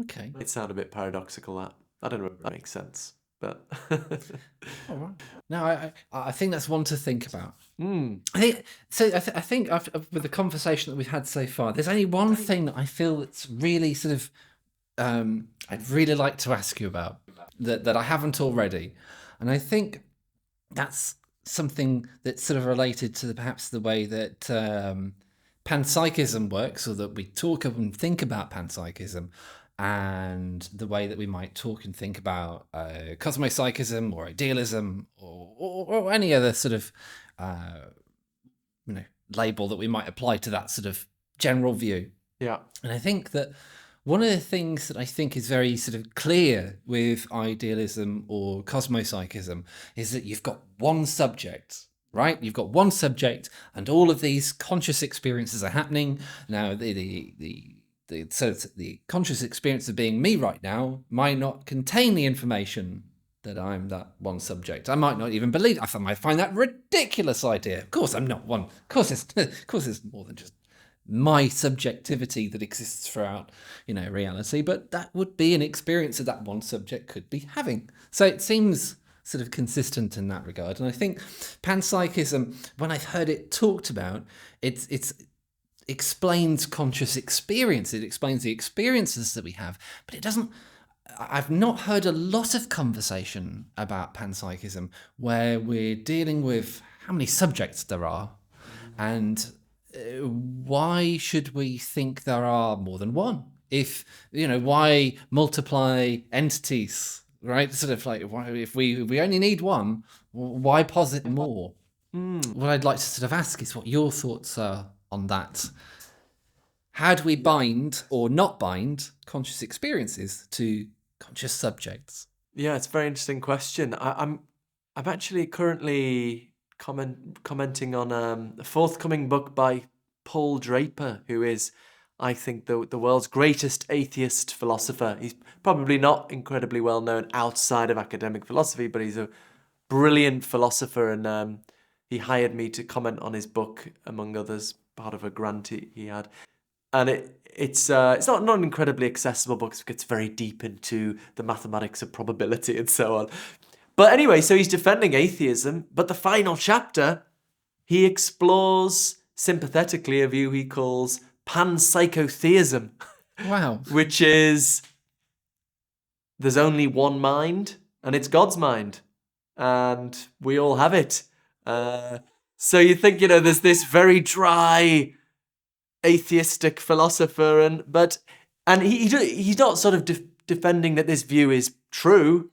Okay. It sounds a bit paradoxical, that. I don't know if that makes sense, but... All right. No, I think that's one to think about. Mm. I think with the conversation that we've had so far, there's only one thing that I feel that's really sort of I'd really like to ask you about that I haven't already, and I think that's something that's sort of related to perhaps the way that panpsychism works, or that we talk and think about panpsychism, and the way that we might talk and think about cosmopsychism or idealism or any other sort of label that we might apply to that sort of general view. Yeah. And I think that one of the things that I think is very sort of clear with idealism or cosmopsychism is that you've got one subject, right? You've got one subject, and all of these conscious experiences are happening. Now, so the conscious experience of being me right now might not contain the information that I'm that one subject. I might not even believe. I might find that ridiculous idea. Of course, I'm not one. Of course, it's more than just my subjectivity that exists throughout, reality, but that would be an experience that one subject could be having. So it seems sort of consistent in that regard. And I think panpsychism, when I've heard it talked about, it's explains conscious experience. It explains the experiences that we have, but it doesn't. I've not heard a lot of conversation about panpsychism where we're dealing with how many subjects there are and why should we think there are more than one? If, why multiply entities, right? Sort of like, why, if we only need one, why posit more? What I'd like to sort of ask is what your thoughts are on that. How do we bind or not bind conscious experiences to conscious subjects? Yeah, it's a very interesting question. I'm actually currently commenting on a forthcoming book by Paul Draper, who is, I think, the world's greatest atheist philosopher. He's probably not incredibly well known outside of academic philosophy, but he's a brilliant philosopher, and he hired me to comment on his book, among others, part of a grant he had. And it's not an incredibly accessible book. It gets very deep into the mathematics of probability and so on. But anyway, so he's defending atheism, but the final chapter, he explores sympathetically a view he calls panpsychotheism. Wow. Which is there's only one mind, and it's God's mind. And we all have it. So you think, there's this very dry atheistic philosopher, and he's not sort of defending that this view is true,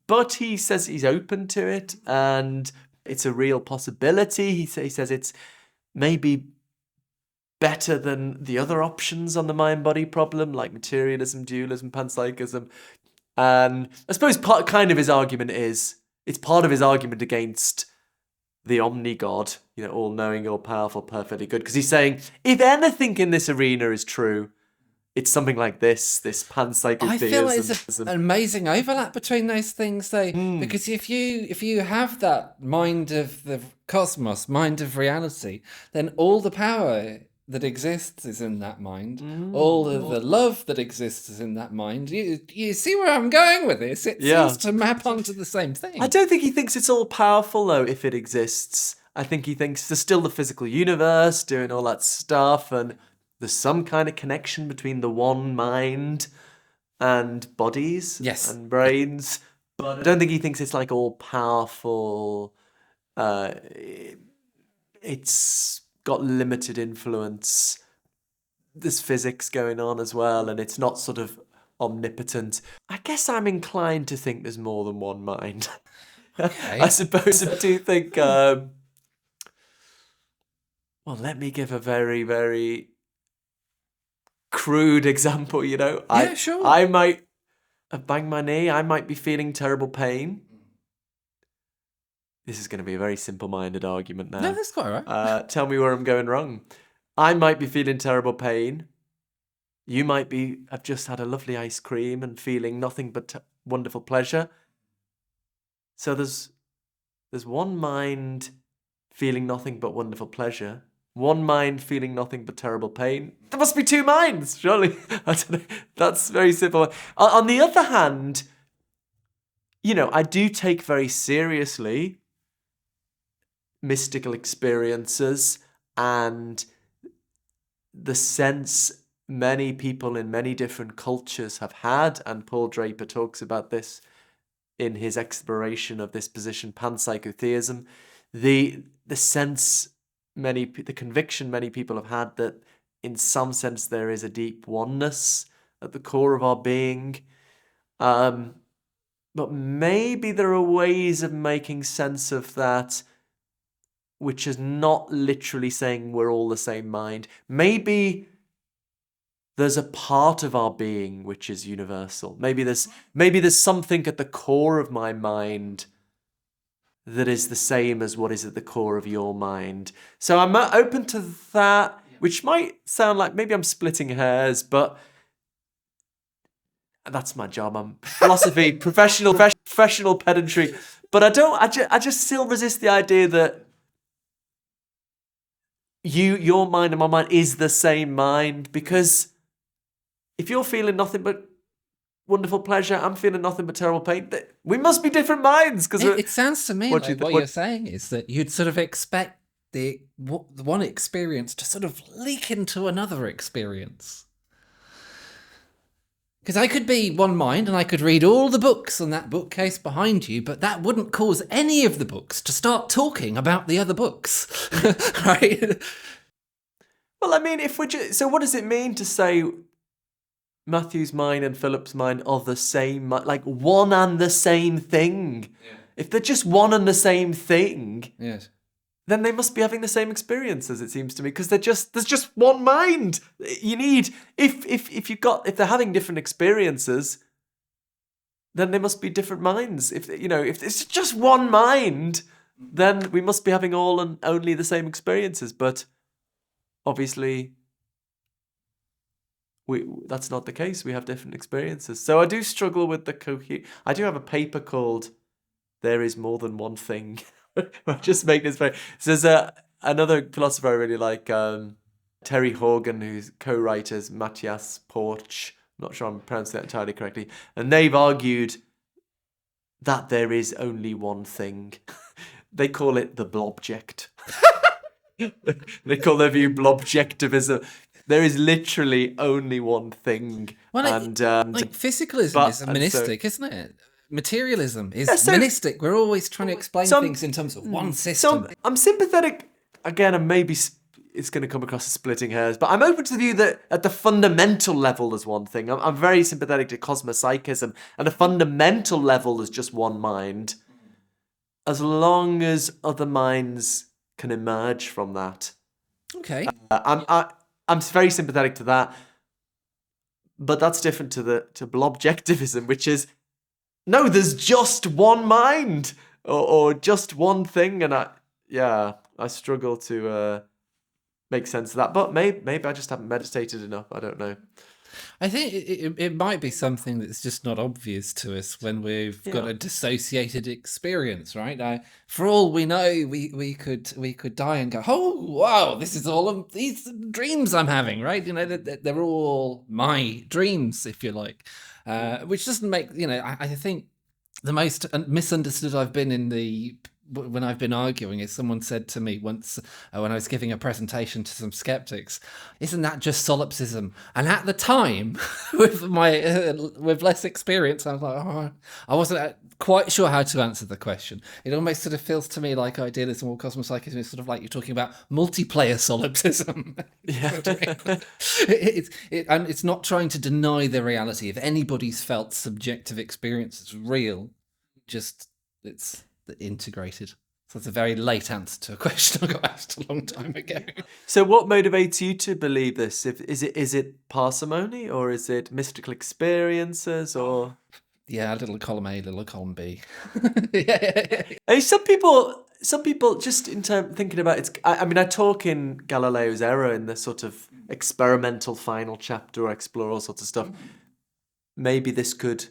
but he says he's open to it and it's a real possibility. He says it's maybe better than the other options on the mind-body problem, like materialism, dualism, panpsychism. And I suppose part of his argument is, it's part of his argument against the omni-God, all-knowing, all-powerful, perfectly good. Because he's saying, if anything in this arena is true, it's something like this panpsychotheism. I feel like there's an amazing overlap between those things, though. Because if you have that mind of the cosmos, mind of reality, then all the power that exists is in that mind. All of the love that exists is in that mind. You see where I'm going with this? It seems to map onto the same thing. I don't think he thinks it's all powerful, though, if it exists. I think he thinks there's still the physical universe doing all that stuff, and there's some kind of connection between the one mind and bodies and brains. But I don't think he thinks it's like all powerful. It's got limited influence. There's physics going on as well, and it's not sort of omnipotent. I guess I'm inclined to think there's more than one mind. Okay. I suppose I do think... well, let me give a very, very crude example, Yeah, sure. I might have banged my knee. I might be feeling terrible pain. This is going to be a very simple-minded argument now. No, that's quite all right. Tell me where I'm going wrong. I might be feeling terrible pain. You might have just had a lovely ice cream and feeling nothing but wonderful pleasure. So there's one mind feeling nothing but wonderful pleasure. One mind feeling nothing but terrible pain. There must be two minds, surely. I don't know. That's very simple. On the other hand, I do take very seriously mystical experiences and the sense many people in many different cultures have had, and Paul Draper talks about this in his exploration of this position, panpsychotheism, the sense the conviction many people have had that in some sense there is a deep oneness at the core of our being. But maybe there are ways of making sense of that which is not literally saying we're all the same mind. Maybe there's a part of our being which is universal. Maybe there's something at the core of my mind that is the same as what is at the core of your mind. So I'm open to that, which might sound like maybe I'm splitting hairs, but that's my job. I'm philosophy, professional pedantry. But I just still resist the idea that your mind and my mind is the same mind, because if you're feeling nothing but wonderful pleasure, I'm feeling nothing but terrible pain, we must be different minds. Because it sounds to me like what you're saying is that you'd sort of expect the one experience to sort of leak into another experience. Because I could be one mind and I could read all the books on that bookcase behind you, but that wouldn't cause any of the books to start talking about the other books, right? Well, I mean, so what does it mean to say Matthew's mind and Philip's mind are the same, like one and the same thing? Yeah. If they're just one and the same thing, yes, then they must be having the same experiences, it seems to me, because there's just one mind. You need, if they're having different experiences, then they must be different minds. If it's just one mind, then we must be having all and only the same experiences. But obviously, that's not the case. We have different experiences. So I do struggle with I do have a paper called "There Is More Than One Thing." I'll just make this very... So there's another philosopher I really like, Terry Horgan, who's co-writers, Matthias Porch. I'm not sure I'm pronouncing that entirely correctly. And they've argued that there is only one thing. They call it the blobject. They call their view blobjectivism. There is literally only one thing. Well, like physicalism is monistic, isn't it? Materialism is monistic. We're always trying to explain things in terms of one system. So I'm sympathetic, again, and maybe it's going to come across as splitting hairs, but I'm open to the view that at the fundamental level there's one thing. I'm very sympathetic to cosmopsychism, and the fundamental level there's just one mind, as long as other minds can emerge from that. Okay. I'm very sympathetic to that, but that's different to blobjectivism, which is, no, there's just one mind or just one thing, and I struggle to make sense of that. But maybe I just haven't meditated enough. I don't know. I think it might be something that's just not obvious to us when we've got a dissociated experience, right? For all we know, we could die and go, oh wow, this is all of these dreams I'm having, right? They're all my dreams, if you like. Which doesn't make, I think the most misunderstood I've been when I've been arguing is someone said to me once when I was giving a presentation to some skeptics, isn't that just solipsism? And at the time, with less experience, I was like, I wasn't quite sure how to answer the question. It almost sort of feels to me like idealism or cosmopsychism is sort of like you're talking about multiplayer solipsism. Yeah. It's not trying to deny the reality. If anybody's felt subjective experience is real, just it's integrated. So it's a very late answer to a question I got asked a long time ago. So what motivates you to believe this? Is it parsimony, or is it mystical experiences, or... Yeah, little column A, little column B. Hey, some people just in terms thinking about it. I mean, I talk in Galileo's Error in the sort of experimental final chapter, or explore all sorts of stuff. Maybe this could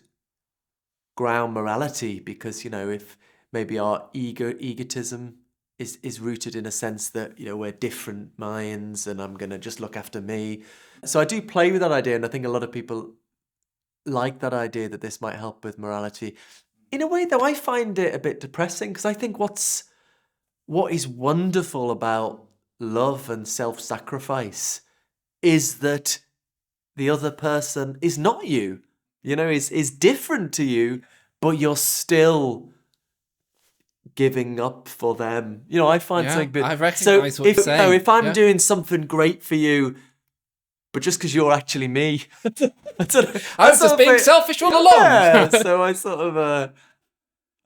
ground morality, because if maybe our egotism is rooted in a sense that we're different minds, and I'm gonna just look after me. So I do play with that idea, and I think a lot of people like that idea that this might help with morality. In a way, though, I find it a bit depressing, because I think what is wonderful about love and self-sacrifice is that the other person is not you, is different to you, but you're still giving up for them. I find something bit... I recognise what you're saying. If I'm doing something great for you, but just because you're actually me, I was just being selfish all along. Yeah, so I sort of,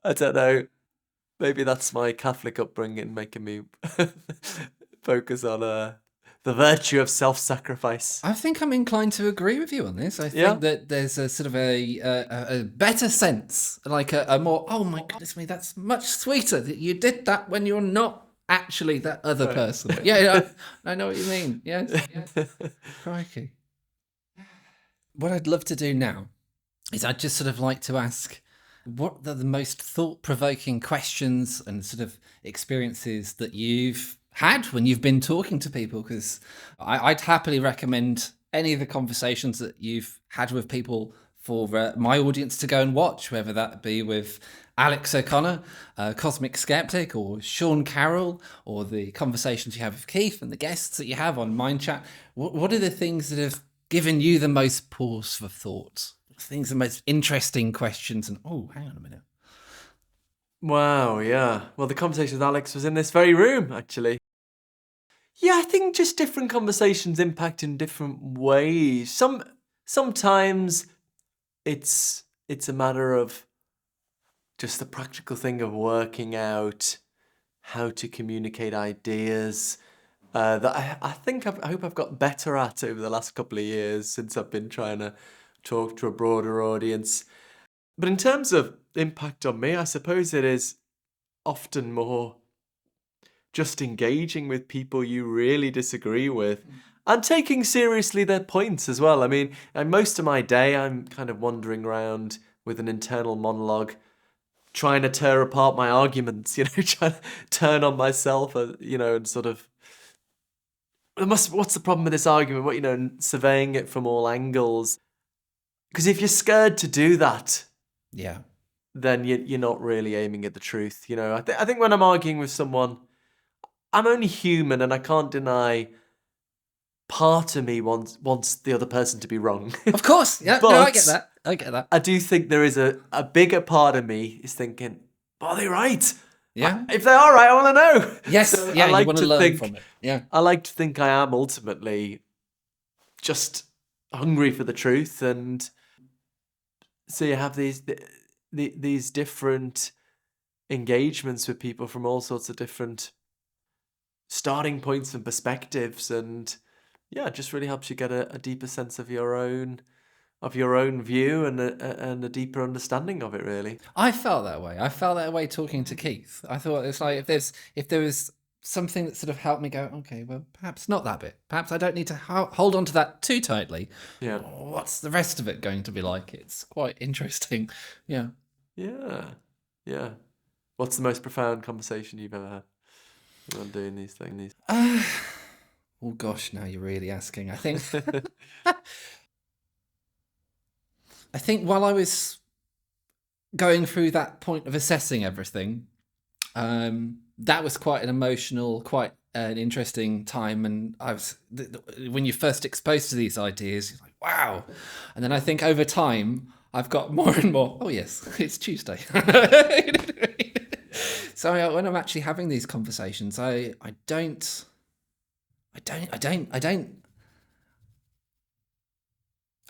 I don't know. Maybe that's my Catholic upbringing making me focus on the virtue of self-sacrifice. I think I'm inclined to agree with you on this. I think that there's a sort of a better sense, like a more, oh my goodness me, that's much sweeter that you did that when you're not actually that other person. Yeah, I know what you mean. Yes. Crikey. What I'd love to do now is I'd just sort of like to ask, what are the most thought-provoking questions and sort of experiences that you've had when you've been talking to people? Because I'd happily recommend any of the conversations that you've had with people for my audience to go and watch, whether that be with Alex O'Connor, Cosmic Skeptic, or Sean Carroll, or the conversations you have with Keith and the guests that you have on Mind Chat. What are the things that have given you the most pause for thought? Things, the most interesting questions, and hang on a minute. Wow, yeah. Well, the conversation with Alex was in this very room, actually. Yeah, I think just different conversations impact in different ways. Sometimes it's a matter of just the practical thing of working out how to communicate ideas that I hope I've got better at over the last couple of years since I've been trying to talk to a broader audience. But in terms of impact on me, I suppose it is often more just engaging with people you really disagree with and taking seriously their points as well. I mean, most of my day I'm kind of wandering around with an internal monologue, trying to tear apart my arguments, trying to turn on myself, and sort of, what's the problem with this argument? And surveying it from all angles. Because if you're scared to do that, then you're not really aiming at the truth. I think when I'm arguing with someone, I'm only human, and I can't deny part of me wants the other person to be wrong. Of course, yeah. But no, I get that. I do think there is a bigger part of me is thinking, are they right? Yeah. If they are right, I want to know. Yes, So yeah, I like you want to learn from it. Yeah. I like to think I am ultimately just hungry for the truth, and so you have these different engagements with people from all sorts of different starting points and perspectives, and it just really helps you get a deeper sense of your own view and a deeper understanding of it, really. I felt that way. I felt that way talking to Keith. I thought it's like if there was something that sort of helped me go, okay, well, perhaps not that bit. Perhaps I don't need to hold on to that too tightly. Yeah. What's the rest of it going to be like? It's quite interesting. Yeah. Yeah. Yeah. What's the most profound conversation you've ever had when doing these things? Oh gosh, now you're really asking. I think I think while I was going through that point of assessing everything, that was quite an emotional, quite an interesting time. And I was, when you're first exposed to these ideas, you're like, wow. And then I think over time, I've got more and more, oh yes, it's Tuesday. So when I'm actually having these conversations, I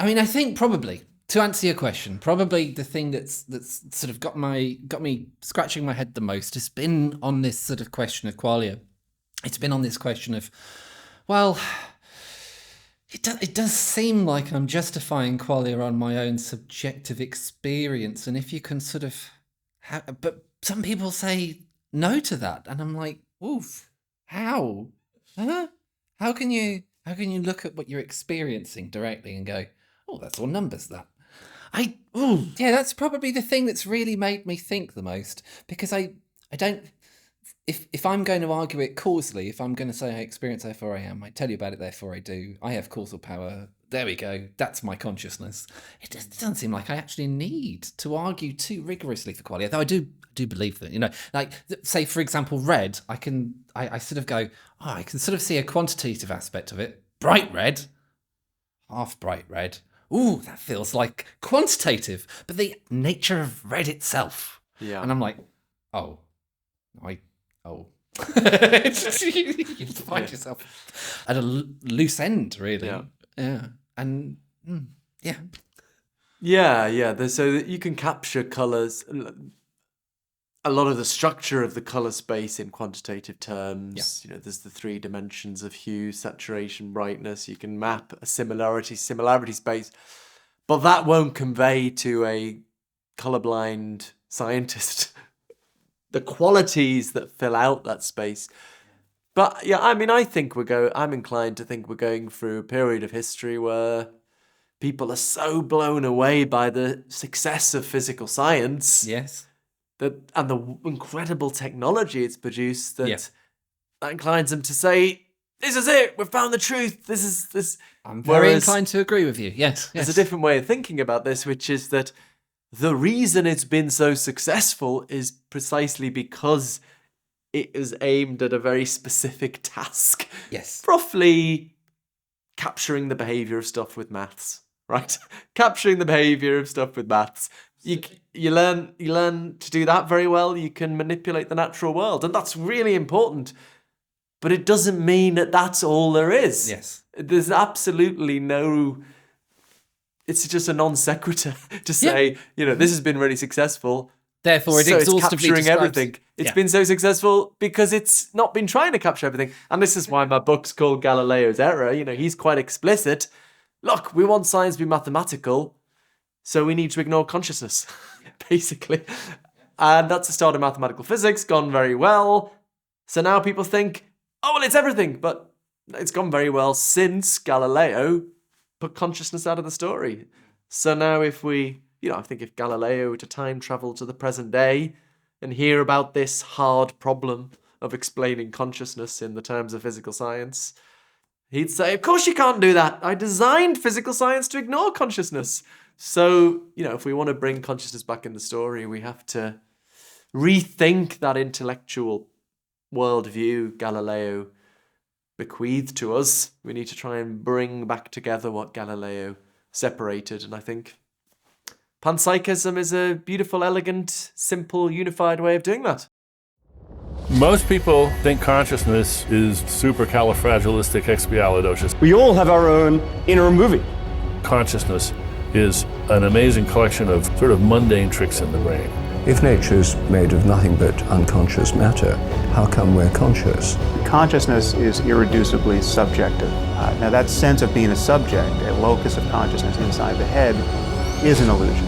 mean, I think probably, to answer your question, probably the thing that's sort of got me scratching my head the most has been on this sort of question of qualia. It's been on this question of, well, it does seem like I'm justifying qualia on my own subjective experience, and if you can sort of, but some people say no to that, and I'm like, oof, how? Huh? How can you look at what you're experiencing directly and go, oh, that's all numbers, that. That's probably the thing that's really made me think the most, because I don't, if I'm going to argue it causally, if I'm going to say I experience, therefore I am, I tell you about it, therefore I do, I have causal power, there we go, that's my consciousness. It doesn't seem like I actually need to argue too rigorously for qualia, though I do believe that, like, say, for example, red, I sort of go, I can sort of see a quantitative aspect of it. Bright red, half bright red. Ooh, that feels like quantitative, but the nature of red itself. Yeah. And I'm like, you find yourself at a loose end, really. Yeah. And yeah. Yeah. So that you can capture colours. a lot of the structure of the colour space in quantitative terms. You know, there's the 3 dimensions of hue, saturation, brightness. You can map a similarity space, but that won't convey to a colourblind scientist the qualities that fill out that space. But yeah, I mean, I'm inclined to think we're going through a period of history where people are so blown away by the success of physical science. Yes. And the incredible technology it's produced that inclines them to say, this is it, we've found the truth, this is. I'm very inclined to agree with you, yes. There's a different way of thinking about this, which is that the reason it's been so successful is precisely because it is aimed at a very specific task. Yes. Roughly capturing the behaviour of stuff with maths, right? Capturing the behaviour of stuff with maths. You learn to do that very well. You can manipulate the natural world, and that's really important. But it doesn't mean that that's all there is. Yes. There's absolutely no. It's just a non sequitur to say, this has been really successful. Therefore, it exhaustively it's capturing describes everything. It's been so successful because it's not been trying to capture everything. And this is why my book's called Galileo's Error. He's quite explicit. Look, we want science to be mathematical, so we need to ignore consciousness, basically. And that's the start of mathematical physics, gone very well. So now people think, oh, well, it's everything. But it's gone very well since Galileo put consciousness out of the story. So now if we, I think if Galileo were to time travel to the present day and hear about this hard problem of explaining consciousness in the terms of physical science, he'd say, of course you can't do that. I designed physical science to ignore consciousness. So, if we want to bring consciousness back in the story, we have to rethink that intellectual worldview Galileo bequeathed to us. We need to try and bring back together what Galileo separated. And I think Panpsychism is a beautiful, elegant, simple, unified way of doing that. Most people think consciousness is supercalifragilisticexpialidocious. We all have our own inner movie. Consciousness is an amazing collection of sort of mundane tricks in the brain. If nature's made of nothing but unconscious matter, how come we're conscious? Consciousness is irreducibly subjective. Now that sense of being a subject, a locus of consciousness inside the head, is an illusion.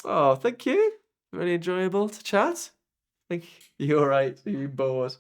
Oh, thank you. Really enjoyable to chat. I think you're right. Are you bored?